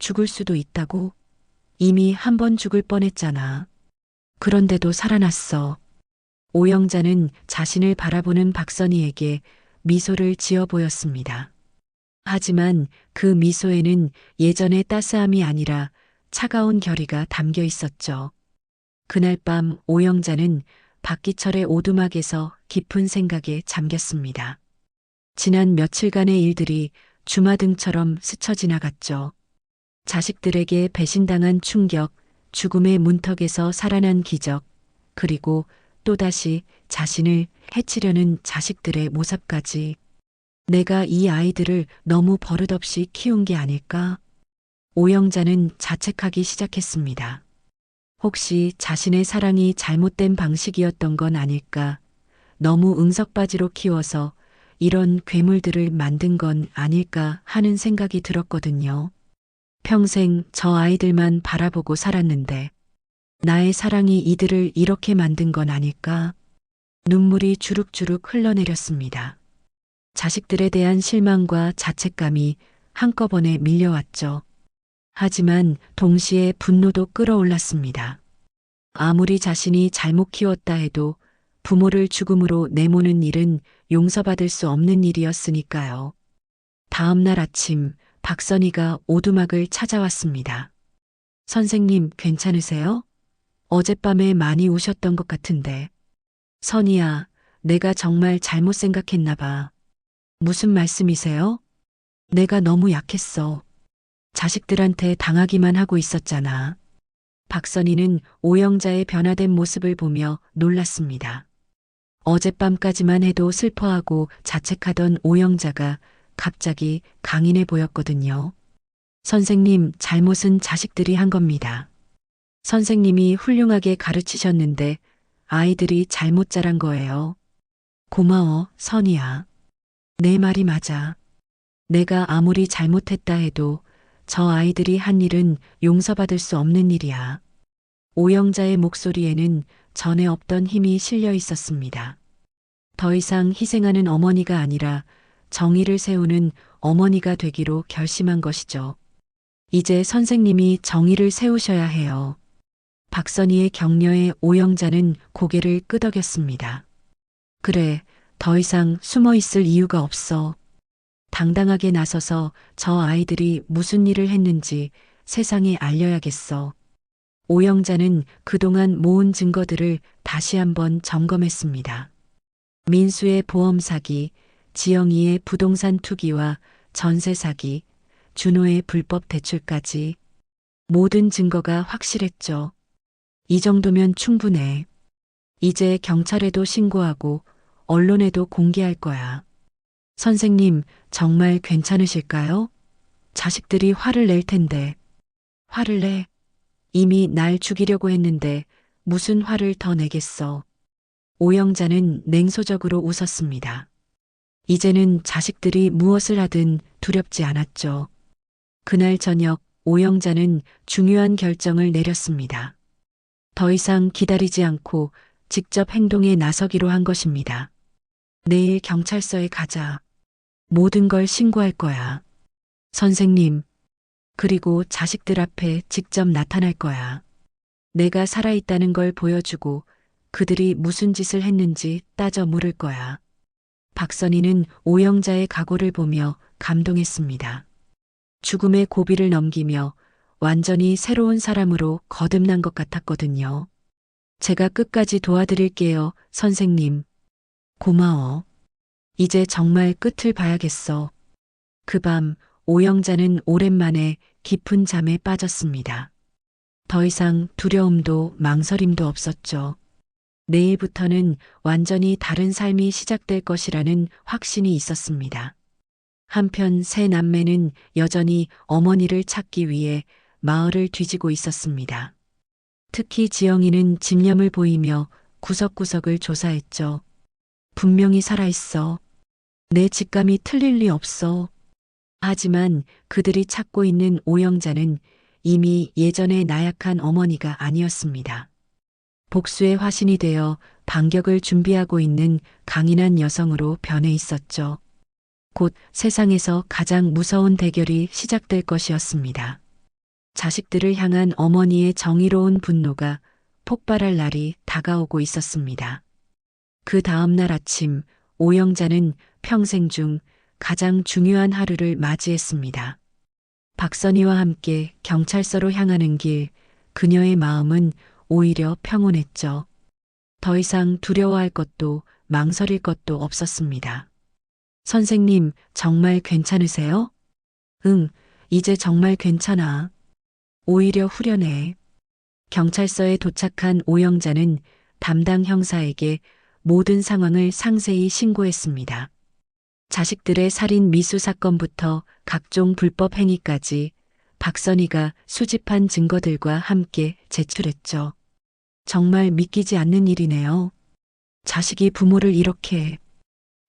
죽을 수도 있다고? 이미 한 번 죽을 뻔했잖아. 그런데도 살아났어. 오영자는 자신을 바라보는 박선희에게 미소를 지어 보였습니다. 하지만 그 미소에는 예전의 따스함이 아니라 차가운 결의가 담겨 있었죠. 그날 밤 오영자는 박기철의 오두막에서 깊은 생각에 잠겼습니다. 지난 며칠간의 일들이 주마등처럼 스쳐 지나갔죠. 자식들에게 배신당한 충격, 죽음의 문턱에서 살아난 기적, 그리고 또다시 자신을 해치려는 자식들의 모습까지. 내가 이 아이들을 너무 버릇없이 키운 게 아닐까? 오영자는 자책하기 시작했습니다. 혹시 자신의 사랑이 잘못된 방식이었던 건 아닐까? 너무 응석바지로 키워서 이런 괴물들을 만든 건 아닐까 하는 생각이 들었거든요. 평생 저 아이들만 바라보고 살았는데 나의 사랑이 이들을 이렇게 만든 건 아닐까? 눈물이 주룩주룩 흘러내렸습니다. 자식들에 대한 실망과 자책감이 한꺼번에 밀려왔죠. 하지만 동시에 분노도 끌어올랐습니다. 아무리 자신이 잘못 키웠다 해도 부모를 죽음으로 내모는 일은 용서받을 수 없는 일이었으니까요. 다음 날 아침 박선희가 오두막을 찾아왔습니다. 선생님 괜찮으세요? 어젯밤에 많이 우셨던 것 같은데. 선희야, 내가 정말 잘못 생각했나 봐. 무슨 말씀이세요? 내가 너무 약했어. 자식들한테 당하기만 하고 있었잖아. 박선희는 오영자의 변화된 모습을 보며 놀랐습니다. 어젯밤까지만 해도 슬퍼하고 자책하던 오영자가 갑자기 강인해 보였거든요. 선생님, 잘못은 자식들이 한 겁니다. 선생님이 훌륭하게 가르치셨는데 아이들이 잘못 자란 거예요. 고마워, 선희야. 내 말이 맞아. 내가 아무리 잘못했다 해도 저 아이들이 한 일은 용서받을 수 없는 일이야. 오영자의 목소리에는 전에 없던 힘이 실려 있었습니다. 더 이상 희생하는 어머니가 아니라 정의를 세우는 어머니가 되기로 결심한 것이죠. 이제 선생님이 정의를 세우셔야 해요. 박선희의 격려에 오영자는 고개를 끄덕였습니다. 그래, 더 이상 숨어 있을 이유가 없어. 당당하게 나서서 저 아이들이 무슨 일을 했는지 세상에 알려야겠어. 오영자는 그동안 모은 증거들을 다시 한번 점검했습니다. 민수의 보험 사기, 지영이의 부동산 투기와 전세 사기, 준호의 불법 대출까지 모든 증거가 확실했죠. 이 정도면 충분해. 이제 경찰에도 신고하고 언론에도 공개할 거야. 선생님, 정말 괜찮으실까요? 자식들이 화를 낼 텐데. 화를 내? 이미 날 죽이려고 했는데 무슨 화를 더 내겠어. 오영자는 냉소적으로 웃었습니다. 이제는 자식들이 무엇을 하든 두렵지 않았죠. 그날 저녁 오영자는 중요한 결정을 내렸습니다. 더 이상 기다리지 않고 직접 행동에 나서기로 한 것입니다. 내일 경찰서에 가자. 모든 걸 신고할 거야. 선생님, 그리고 자식들 앞에 직접 나타날 거야. 내가 살아있다는 걸 보여주고 그들이 무슨 짓을 했는지 따져 물을 거야. 박선희는 오영자의 각오를 보며 감동했습니다. 죽음의 고비를 넘기며 완전히 새로운 사람으로 거듭난 것 같았거든요. 제가 끝까지 도와드릴게요, 선생님. 고마워. 이제 정말 끝을 봐야겠어. 그 밤 오영자는 오랜만에 깊은 잠에 빠졌습니다. 더 이상 두려움도 망설임도 없었죠. 내일부터는 완전히 다른 삶이 시작될 것이라는 확신이 있었습니다. 한편 세 남매는 여전히 어머니를 찾기 위해 마을을 뒤지고 있었습니다. 특히 지영이는 집념을 보이며 구석구석을 조사했죠. 분명히 살아있어. 내 직감이 틀릴 리 없어. 하지만 그들이 찾고 있는 오영자는 이미 예전의 나약한 어머니가 아니었습니다. 복수의 화신이 되어 반격을 준비하고 있는 강인한 여성으로 변해 있었죠. 곧 세상에서 가장 무서운 대결이 시작될 것이었습니다. 자식들을 향한 어머니의 정의로운 분노가 폭발할 날이 다가오고 있었습니다. 그 다음 날 아침 오영자는 평생 중 가장 중요한 하루를 맞이했습니다. 박선희와 함께 경찰서로 향하는 길, 그녀의 마음은 오히려 평온했죠. 더 이상 두려워할 것도 망설일 것도 없었습니다. 선생님, 정말 괜찮으세요? 응, 이제 정말 괜찮아. 오히려 후련해. 경찰서에 도착한 오영자는 담당 형사에게 모든 상황을 상세히 신고했습니다. 자식들의 살인 미수 사건부터 각종 불법 행위까지 박선희가 수집한 증거들과 함께 제출했죠. 정말 믿기지 않는 일이네요. 자식이 부모를 이렇게.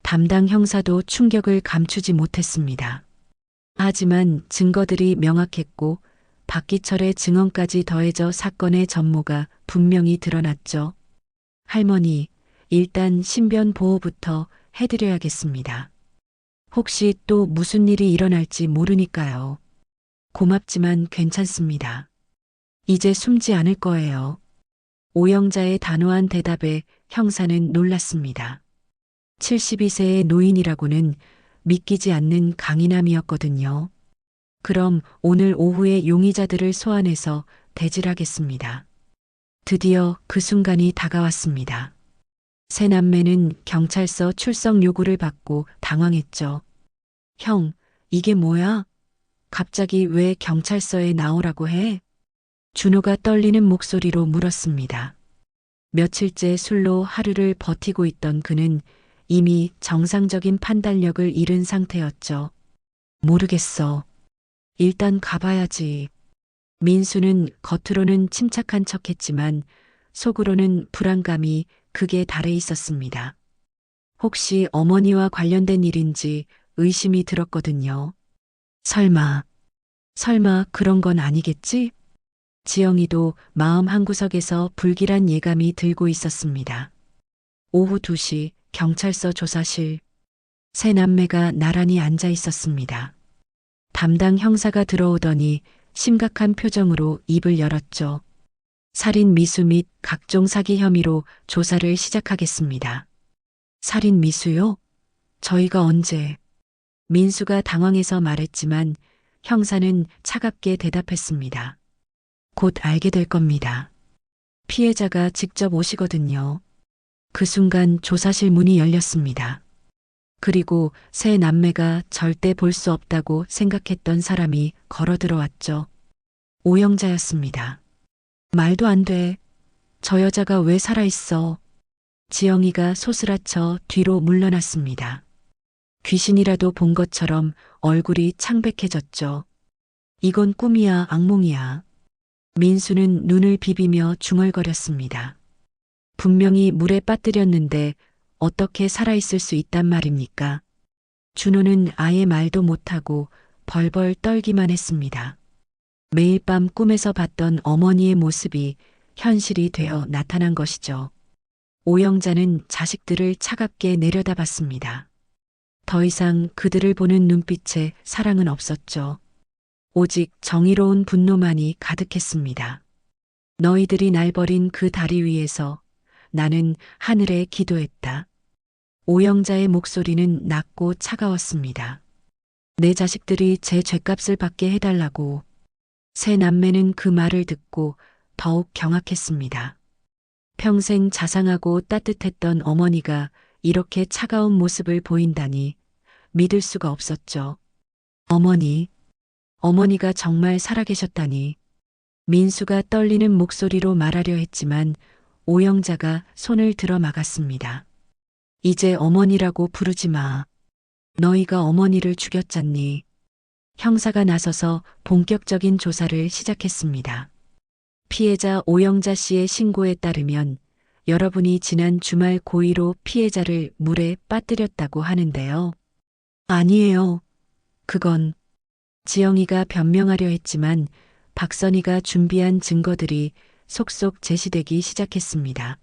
담당 형사도 충격을 감추지 못했습니다. 하지만 증거들이 명확했고 박기철의 증언까지 더해져 사건의 전모가 분명히 드러났죠. 할머니, 일단 신변 보호부터 해드려야겠습니다. 혹시 또 무슨 일이 일어날지 모르니까요. 고맙지만 괜찮습니다. 이제 숨지 않을 거예요. 오영자의 단호한 대답에 형사는 놀랐습니다. 72세의 노인이라고는 믿기지 않는 강인함이었거든요. 그럼 오늘 오후에 용의자들을 소환해서 대질하겠습니다. 드디어 그 순간이 다가왔습니다. 세 남매는 경찰서 출석 요구를 받고 당황했죠. 형, 이게 뭐야? 갑자기 왜 경찰서에 나오라고 해? 준호가 떨리는 목소리로 물었습니다. 며칠째 술로 하루를 버티고 있던 그는 이미 정상적인 판단력을 잃은 상태였죠. 모르겠어. 일단 가봐야지. 민수는 겉으로는 침착한 척했지만 속으로는 불안감이 극에 달해 있었습니다. 혹시 어머니와 관련된 일인지 의심이 들었거든요. 설마 그런 건 아니겠지? 지영이도 마음 한구석에서 불길한 예감이 들고 있었습니다. 오후 2시 경찰서 조사실. 세 남매가 나란히 앉아 있었습니다. 담당 형사가 들어오더니 심각한 표정으로 입을 열었죠. 살인 미수 및 각종 사기 혐의로 조사를 시작하겠습니다. 살인 미수요? 저희가 언제? 민수가 당황해서 말했지만 형사는 차갑게 대답했습니다. 곧 알게 될 겁니다. 피해자가 직접 오시거든요. 그 순간 조사실 문이 열렸습니다. 그리고 세 남매가 절대 볼 수 없다고 생각했던 사람이 걸어 들어왔죠. 오영자였습니다. 말도 안 돼. 저 여자가 왜 살아있어? 지영이가 소스라쳐 뒤로 물러났습니다. 귀신이라도 본 것처럼 얼굴이 창백해졌죠. 이건 꿈이야, 악몽이야. 민수는 눈을 비비며 중얼거렸습니다. 분명히 물에 빠뜨렸는데 어떻게 살아있을 수 있단 말입니까? 준호는 아예 말도 못하고 벌벌 떨기만 했습니다. 매일 밤 꿈에서 봤던 어머니의 모습이 현실이 되어 나타난 것이죠. 오영자는 자식들을 차갑게 내려다봤습니다. 더 이상 그들을 보는 눈빛에 사랑은 없었죠. 오직 정의로운 분노만이 가득했습니다. 너희들이 날 버린 그 다리 위에서 나는 하늘에 기도했다. 오영자의 목소리는 낮고 차가웠습니다. 내 자식들이 제 죗값을 받게 해달라고. 세 남매는 그 말을 듣고 더욱 경악했습니다. 평생 자상하고 따뜻했던 어머니가 이렇게 차가운 모습을 보인다니 믿을 수가 없었죠. 어머니가 정말 살아계셨다니. 민수가 떨리는 목소리로 말하려 했지만 오영자가 손을 들어 막았습니다. 이제 어머니라고 부르지 마. 너희가 어머니를 죽였잖니. 형사가 나서서 본격적인 조사를 시작했습니다. 피해자 오영자 씨의 신고에 따르면 여러분이 지난 주말 고의로 피해자를 물에 빠뜨렸다고 하는데요. 아니에요. 그건 지영이가 변명하려 했지만 박선희가 준비한 증거들이 속속 제시되기 시작했습니다.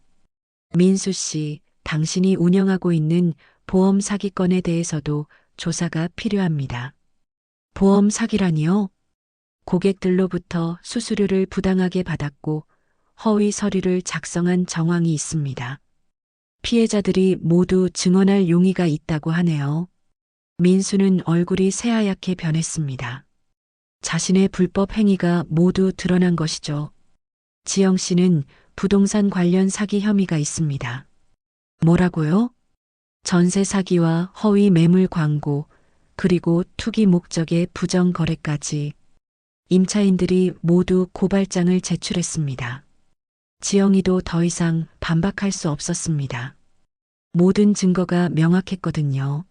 민수 씨, 당신이 운영하고 있는 보험 사기건에 대해서도 조사가 필요합니다. 보험 사기라니요? 고객들로부터 수수료를 부당하게 받았고 허위 서류를 작성한 정황이 있습니다. 피해자들이 모두 증언할 용의가 있다고 하네요. 민수는 얼굴이 새하얗게 변했습니다. 자신의 불법 행위가 모두 드러난 것이죠. 지영 씨는 부동산 관련 사기 혐의가 있습니다. 뭐라고요? 전세 사기와 허위 매물 광고, 그리고 투기 목적의 부정 거래까지. 임차인들이 모두 고발장을 제출했습니다. 지영이도 더 이상 반박할 수 없었습니다. 모든 증거가 명확했거든요.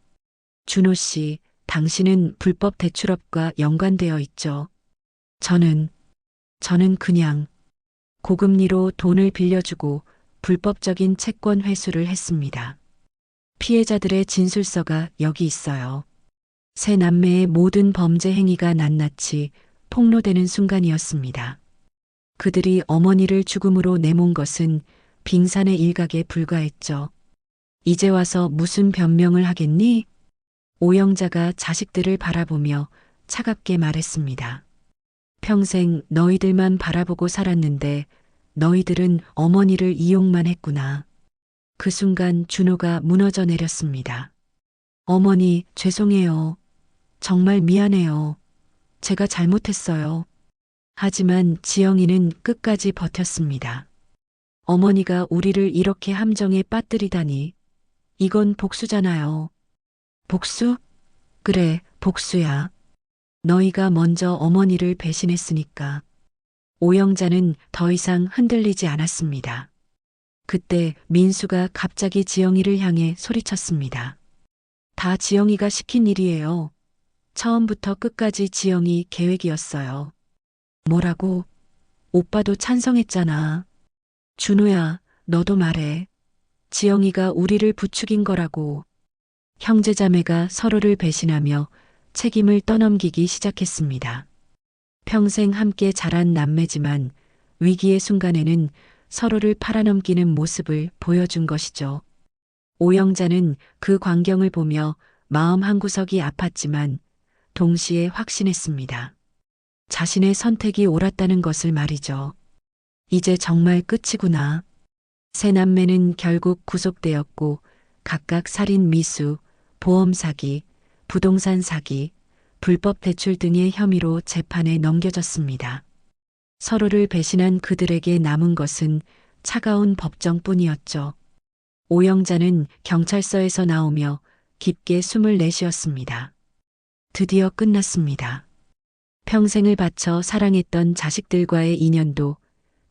준호 씨, 당신은 불법 대출업과 연관되어 있죠. 저는 그냥 고금리로 돈을 빌려주고 불법적인 채권 회수를 했습니다. 피해자들의 진술서가 여기 있어요. 세 남매의 모든 범죄 행위가 낱낱이 폭로되는 순간이었습니다. 그들이 어머니를 죽음으로 내몬 것은 빙산의 일각에 불과했죠. 이제 와서 무슨 변명을 하겠니? 오영자가 자식들을 바라보며 차갑게 말했습니다. 평생 너희들만 바라보고 살았는데 너희들은 어머니를 이용만 했구나. 그 순간 준호가 무너져 내렸습니다. 어머니, 죄송해요. 정말 미안해요. 제가 잘못했어요. 하지만 지영이는 끝까지 버텼습니다. 어머니가 우리를 이렇게 함정에 빠뜨리다니. 이건 복수잖아요. 복수? 그래, 복수야. 너희가 먼저 어머니를 배신했으니까. 오영자는 더 이상 흔들리지 않았습니다. 그때 민수가 갑자기 지영이를 향해 소리쳤습니다. 다 지영이가 시킨 일이에요. 처음부터 끝까지 지영이 계획이었어요. 뭐라고? 오빠도 찬성했잖아. 준호야, 너도 말해. 지영이가 우리를 부추긴 거라고. 형제자매가 서로를 배신하며 책임을 떠넘기기 시작했습니다. 평생 함께 자란 남매지만 위기의 순간에는 서로를 팔아넘기는 모습을 보여준 것이죠. 오영자는 그 광경을 보며 마음 한구석이 아팠지만 동시에 확신했습니다. 자신의 선택이 옳았다는 것을 말이죠. 이제 정말 끝이구나. 세 남매는 결국 구속되었고 각각 살인 미수, 보험 사기, 부동산 사기, 불법 대출 등의 혐의로 재판에 넘겨졌습니다. 서로를 배신한 그들에게 남은 것은 차가운 법정뿐이었죠. 오영자는 경찰서에서 나오며 깊게 숨을 내쉬었습니다. 드디어 끝났습니다. 평생을 바쳐 사랑했던 자식들과의 인연도,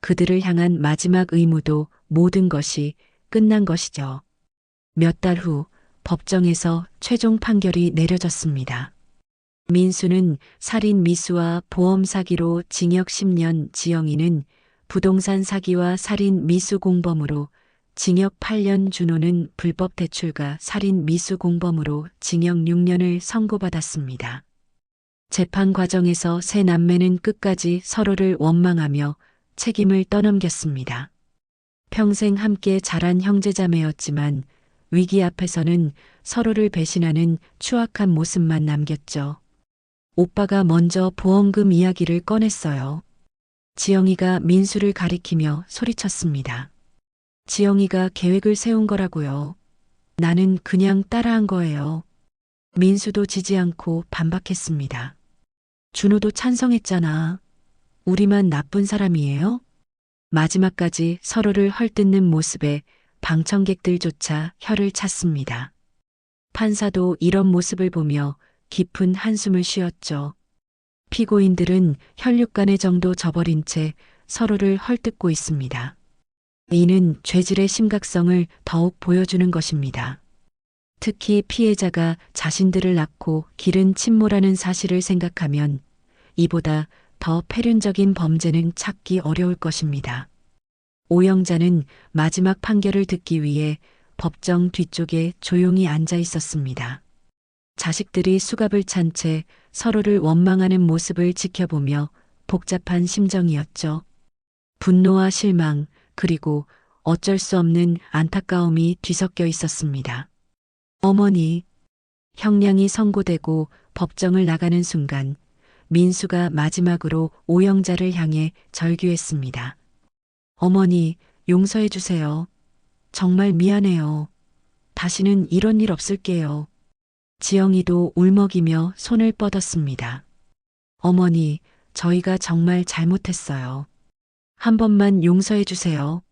그들을 향한 마지막 의무도 모든 것이 끝난 것이죠. 몇 달 후 법정에서 최종 판결이 내려졌습니다. 민수는 살인 미수와 보험 사기로 징역 10년, 지영이는 부동산 사기와 살인 미수 공범으로 징역 8년, 준호는 불법 대출과 살인 미수 공범으로 징역 6년을 선고받았습니다. 재판 과정에서 세 남매는 끝까지 서로를 원망하며 책임을 떠넘겼습니다. 평생 함께 자란 형제자매였지만 위기 앞에서는 서로를 배신하는 추악한 모습만 남겼죠. 오빠가 먼저 보험금 이야기를 꺼냈어요. 지영이가 민수를 가리키며 소리쳤습니다. 지영이가 계획을 세운 거라고요. 나는 그냥 따라한 거예요. 민수도 지지 않고 반박했습니다. 준호도 찬성했잖아. 우리만 나쁜 사람이에요? 마지막까지 서로를 헐뜯는 모습에 방청객들조차 혀를 찼습니다. 판사도 이런 모습을 보며 깊은 한숨을 쉬었죠. 피고인들은 혈육간의 정도 저버린 채 서로를 헐뜯고 있습니다. 이는 죄질의 심각성을 더욱 보여주는 것입니다. 특히 피해자가 자신들을 낳고 기른 친모라는 사실을 생각하면 이보다 더 패륜적인 범죄는 찾기 어려울 것입니다. 오영자는 마지막 판결을 듣기 위해 법정 뒤쪽에 조용히 앉아 있었습니다. 자식들이 수갑을 찬 채 서로를 원망하는 모습을 지켜보며 복잡한 심정이었죠. 분노와 실망, 그리고 어쩔 수 없는 안타까움이 뒤섞여 있었습니다. 어머니, 형량이 선고되고 법정을 나가는 순간 민수가 마지막으로 오영자를 향해 절규했습니다. 어머니, 용서해 주세요. 정말 미안해요. 다시는 이런 일 없을게요. 지영이도 울먹이며 손을 뻗었습니다. 어머니, 저희가 정말 잘못했어요. 한 번만 용서해 주세요.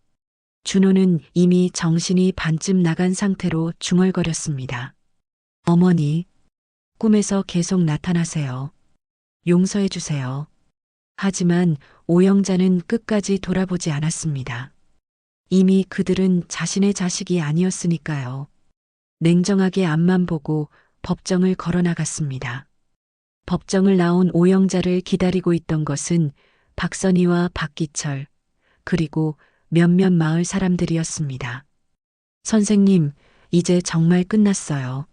준호는 이미 정신이 반쯤 나간 상태로 중얼거렸습니다. 어머니, 꿈에서 계속 나타나세요. 용서해 주세요. 하지만 오영자는 끝까지 돌아보지 않았습니다. 이미 그들은 자신의 자식이 아니었으니까요. 냉정하게 앞만 보고 법정을 걸어 나갔습니다. 법정을 나온 오영자를 기다리고 있던 것은 박선희와 박기철, 그리고 몇몇 마을 사람들이었습니다. 선생님, 이제 정말 끝났어요.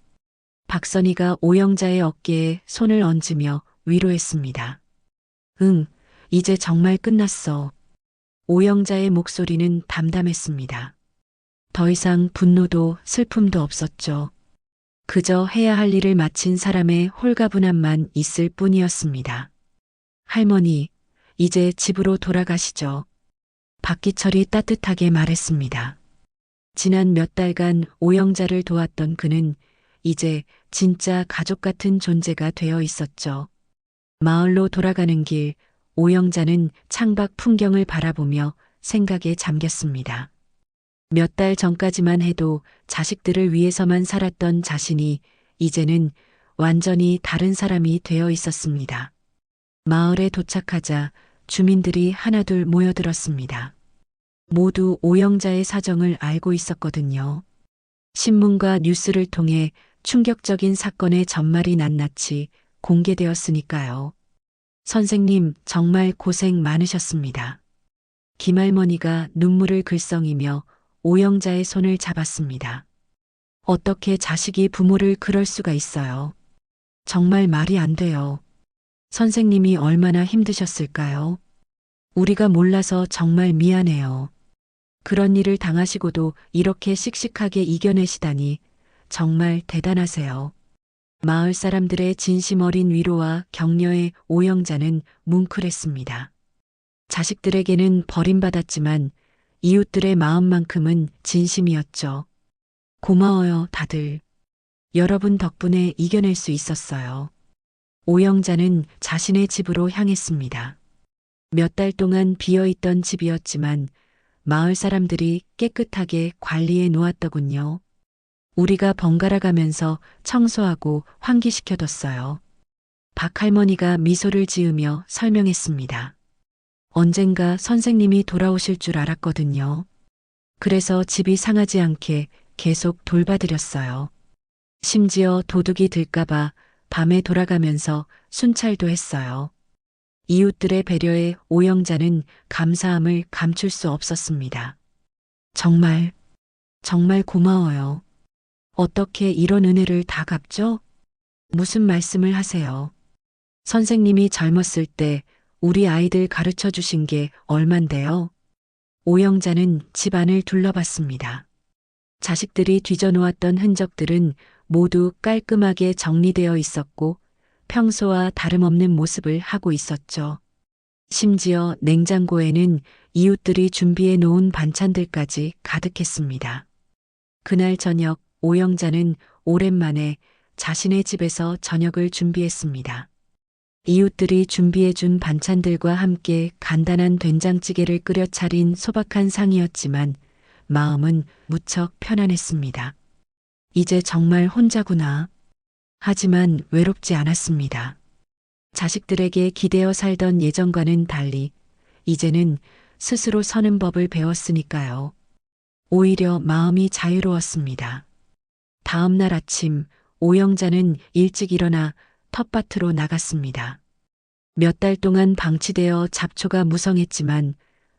박선희가 오영자의 어깨에 손을 얹으며 위로했습니다. 응, 이제 정말 끝났어. 오영자의 목소리는 담담했습니다. 더 이상 분노도 슬픔도 없었죠. 그저 해야 할 일을 마친 사람의 홀가분함만 있을 뿐이었습니다. 할머니, 이제 집으로 돌아가시죠. 박기철이 따뜻하게 말했습니다. 지난 몇 달간 오영자를 도왔던 그는 이제 진짜 가족 같은 존재가 되어 있었죠. 마을로 돌아가는 길, 오영자는 창밖 풍경을 바라보며 생각에 잠겼습니다. 몇 달 전까지만 해도 자식들을 위해서만 살았던 자신이 이제는 완전히 다른 사람이 되어 있었습니다. 마을에 도착하자 주민들이 하나둘 모여들었습니다. 모두 오영자의 사정을 알고 있었거든요. 신문과 뉴스를 통해 충격적인 사건의 전말이 낱낱이 공개되었으니까요. 선생님, 정말 고생 많으셨습니다. 김할머니가 눈물을 글썽이며 오영자의 손을 잡았습니다. 어떻게 자식이 부모를 그럴 수가 있어요? 정말 말이 안 돼요. 선생님이 얼마나 힘드셨을까요? 우리가 몰라서 정말 미안해요. 그런 일을 당하시고도 이렇게 씩씩하게 이겨내시다니 정말 대단하세요. 마을 사람들의 진심 어린 위로와 격려에 오영자는 뭉클했습니다. 자식들에게는 버림받았지만 이웃들의 마음만큼은 진심이었죠. 고마워요, 다들. 여러분 덕분에 이겨낼 수 있었어요. 오영자는 자신의 집으로 향했습니다. 몇 달 동안 비어있던 집이었지만 마을 사람들이 깨끗하게 관리해 놓았더군요. 우리가 번갈아 가면서 청소하고 환기시켜뒀어요. 박 할머니가 미소를 지으며 설명했습니다. 언젠가 선생님이 돌아오실 줄 알았거든요. 그래서 집이 상하지 않게 계속 돌봐드렸어요. 심지어 도둑이 들까봐 밤에 돌아가면서 순찰도 했어요. 이웃들의 배려에 오영자는 감사함을 감출 수 없었습니다. 정말 고마워요. 어떻게 이런 은혜를 다 갚죠? 무슨 말씀을 하세요? 선생님이 젊었을 때 우리 아이들 가르쳐 주신 게 얼만데요? 오영자는 집안을 둘러봤습니다. 자식들이 뒤져놓았던 흔적들은 모두 깔끔하게 정리되어 있었고 평소와 다름없는 모습을 하고 있었죠. 심지어 냉장고에는 이웃들이 준비해 놓은 반찬들까지 가득했습니다. 그날 저녁 오영자는 오랜만에 자신의 집에서 저녁을 준비했습니다. 이웃들이 준비해준 반찬들과 함께 간단한 된장찌개를 끓여 차린 소박한 상이었지만 마음은 무척 편안했습니다. 이제 정말 혼자구나. 하지만 외롭지 않았습니다. 자식들에게 기대어 살던 예전과는 달리 이제는 스스로 서는 법을 배웠으니까요. 오히려 마음이 자유로웠습니다. 다음 날 아침 오영자는 일찍 일어나 텃밭으로 나갔습니다. 몇 달 동안 방치되어 잡초가 무성했지만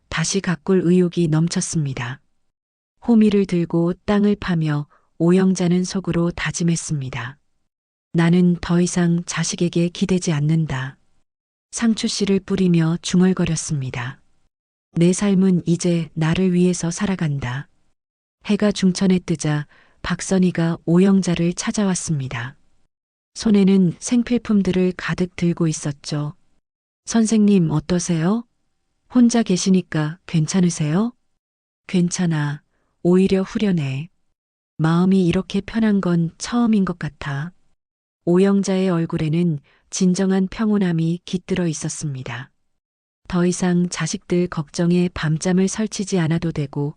다시 가꿀 의욕이 넘쳤습니다. 호미를 들고 땅을 파며 오영자는 속으로 다짐했습니다. 나는 더 이상 자식에게 기대지 않는다. 상추씨를 뿌리며 중얼거렸습니다. 내 삶은 이제 나를 위해서 살아간다. 해가 중천에 뜨자 박선희가 오영자를 찾아왔습니다. 손에는 생필품들을 가득 들고 있었죠. 선생님 어떠세요? 혼자 계시니까 괜찮으세요? 괜찮아. 오히려 후련해. 마음이 이렇게 편한 건 처음인 것 같아. 오영자의 얼굴에는 진정한 평온함이 깃들어 있었습니다. 더 이상 자식들 걱정에 밤잠을 설치지 않아도 되고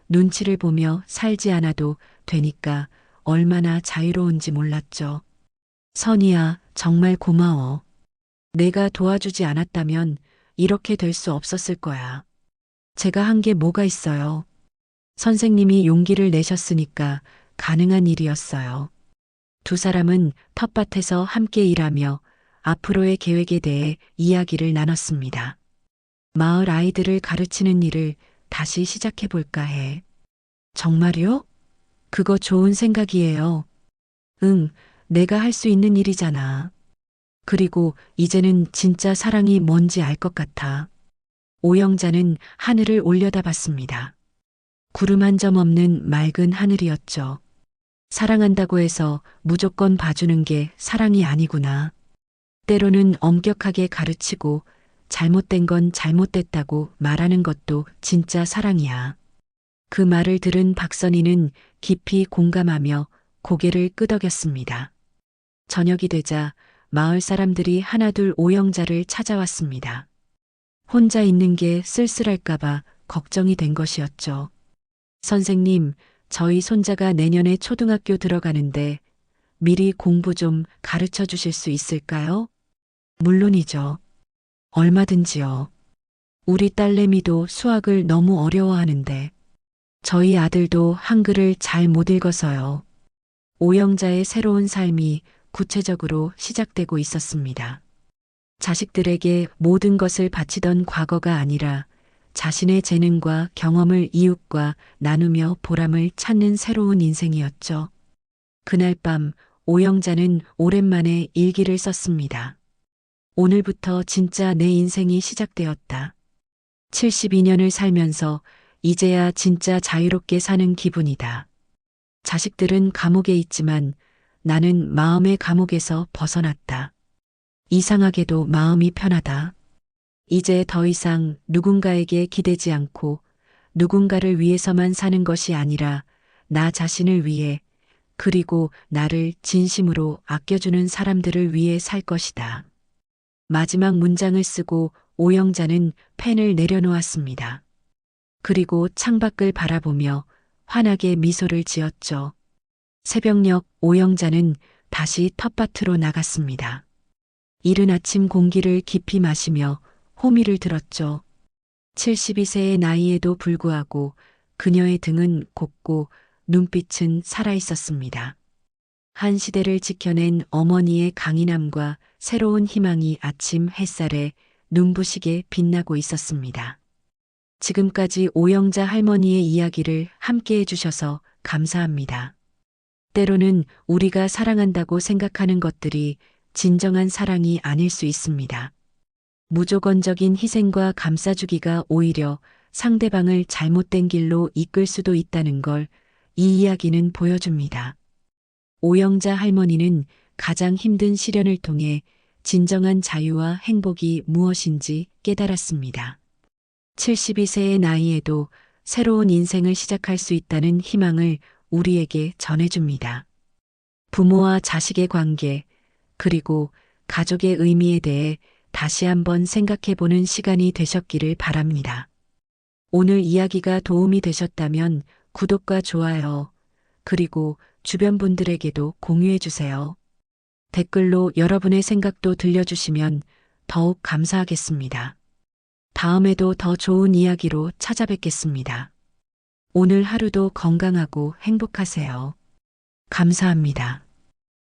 눈치를 보며 살지 않아도 되니까 얼마나 자유로운지 몰랐죠. 선희야, 정말 고마워. 내가 도와주지 않았다면 이렇게 될 수 없었을 거야. 제가 한 게 뭐가 있어요. 선생님이 용기를 내셨으니까 가능한 일이었어요. 두 사람은 텃밭에서 함께 일하며 앞으로의 계획에 대해 이야기를 나눴습니다. 마을 아이들을 가르치는 일을 다시 시작해 볼까 해. 정말요? 그거 좋은 생각이에요. 응, 내가 할 수 있는 일이잖아. 그리고 이제는 진짜 사랑이 뭔지 알 것 같아. 오영자는 하늘을 올려다봤습니다. 구름 한 점 없는 맑은 하늘이었죠. 사랑한다고 해서 무조건 봐주는 게 사랑이 아니구나. 때로는 엄격하게 가르치고 잘못된 건 잘못됐다고 말하는 것도 진짜 사랑이야. 그 말을 들은 박선희는 깊이 공감하며 고개를 끄덕였습니다. 저녁이 되자 마을 사람들이 하나둘 오영자를 찾아왔습니다. 혼자 있는 게 쓸쓸할까봐 걱정이 된 것이었죠. 선생님, 저희 손자가 내년에 초등학교 들어가는데 미리 공부 좀 가르쳐 주실 수 있을까요? 물론이죠. 얼마든지요. 우리 딸내미도 수학을 너무 어려워하는데 저희 아들도 한글을 잘 못 읽어서요. 오영자의 새로운 삶이 구체적으로 시작되고 있었습니다. 자식들에게 모든 것을 바치던 과거가 아니라 자신의 재능과 경험을 이웃과 나누며 보람을 찾는 새로운 인생이었죠. 그날 밤 오영자는 오랜만에 일기를 썼습니다. 오늘부터 진짜 내 인생이 시작되었다. 72년을 살면서 이제야 진짜 자유롭게 사는 기분이다. 자식들은 감옥에 있지만 나는 마음의 감옥에서 벗어났다. 이상하게도 마음이 편하다. 이제 더 이상 누군가에게 기대지 않고 누군가를 위해서만 사는 것이 아니라 나 자신을 위해 그리고 나를 진심으로 아껴주는 사람들을 위해 살 것이다. 마지막 문장을 쓰고 오영자는 펜을 내려놓았습니다. 그리고 창밖을 바라보며 환하게 미소를 지었죠. 새벽녘 오영자는 다시 텃밭으로 나갔습니다. 이른 아침 공기를 깊이 마시며 호미를 들었죠. 72세의 나이에도 불구하고 그녀의 등은 곱고 눈빛은 살아있었습니다. 한 시대를 지켜낸 어머니의 강인함과 새로운 희망이 아침 햇살에 눈부시게 빛나고 있었습니다. 지금까지 오영자 할머니의 이야기를 함께 해주셔서 감사합니다. 때로는 우리가 사랑한다고 생각하는 것들이 진정한 사랑이 아닐 수 있습니다. 무조건적인 희생과 감싸주기가 오히려 상대방을 잘못된 길로 이끌 수도 있다는 걸 이 이야기는 보여줍니다. 오영자 할머니는 가장 힘든 시련을 통해 진정한 자유와 행복이 무엇인지 깨달았습니다. 72세의 나이에도 새로운 인생을 시작할 수 있다는 희망을 우리에게 전해줍니다. 부모와 자식의 관계, 그리고 가족의 의미에 대해 다시 한번 생각해보는 시간이 되셨기를 바랍니다. 오늘 이야기가 도움이 되셨다면 구독과 좋아요, 그리고 주변 분들에게도 공유해주세요. 댓글로 여러분의 생각도 들려주시면 더욱 감사하겠습니다. 다음에도 더 좋은 이야기로 찾아뵙겠습니다. 오늘 하루도 건강하고 행복하세요. 감사합니다.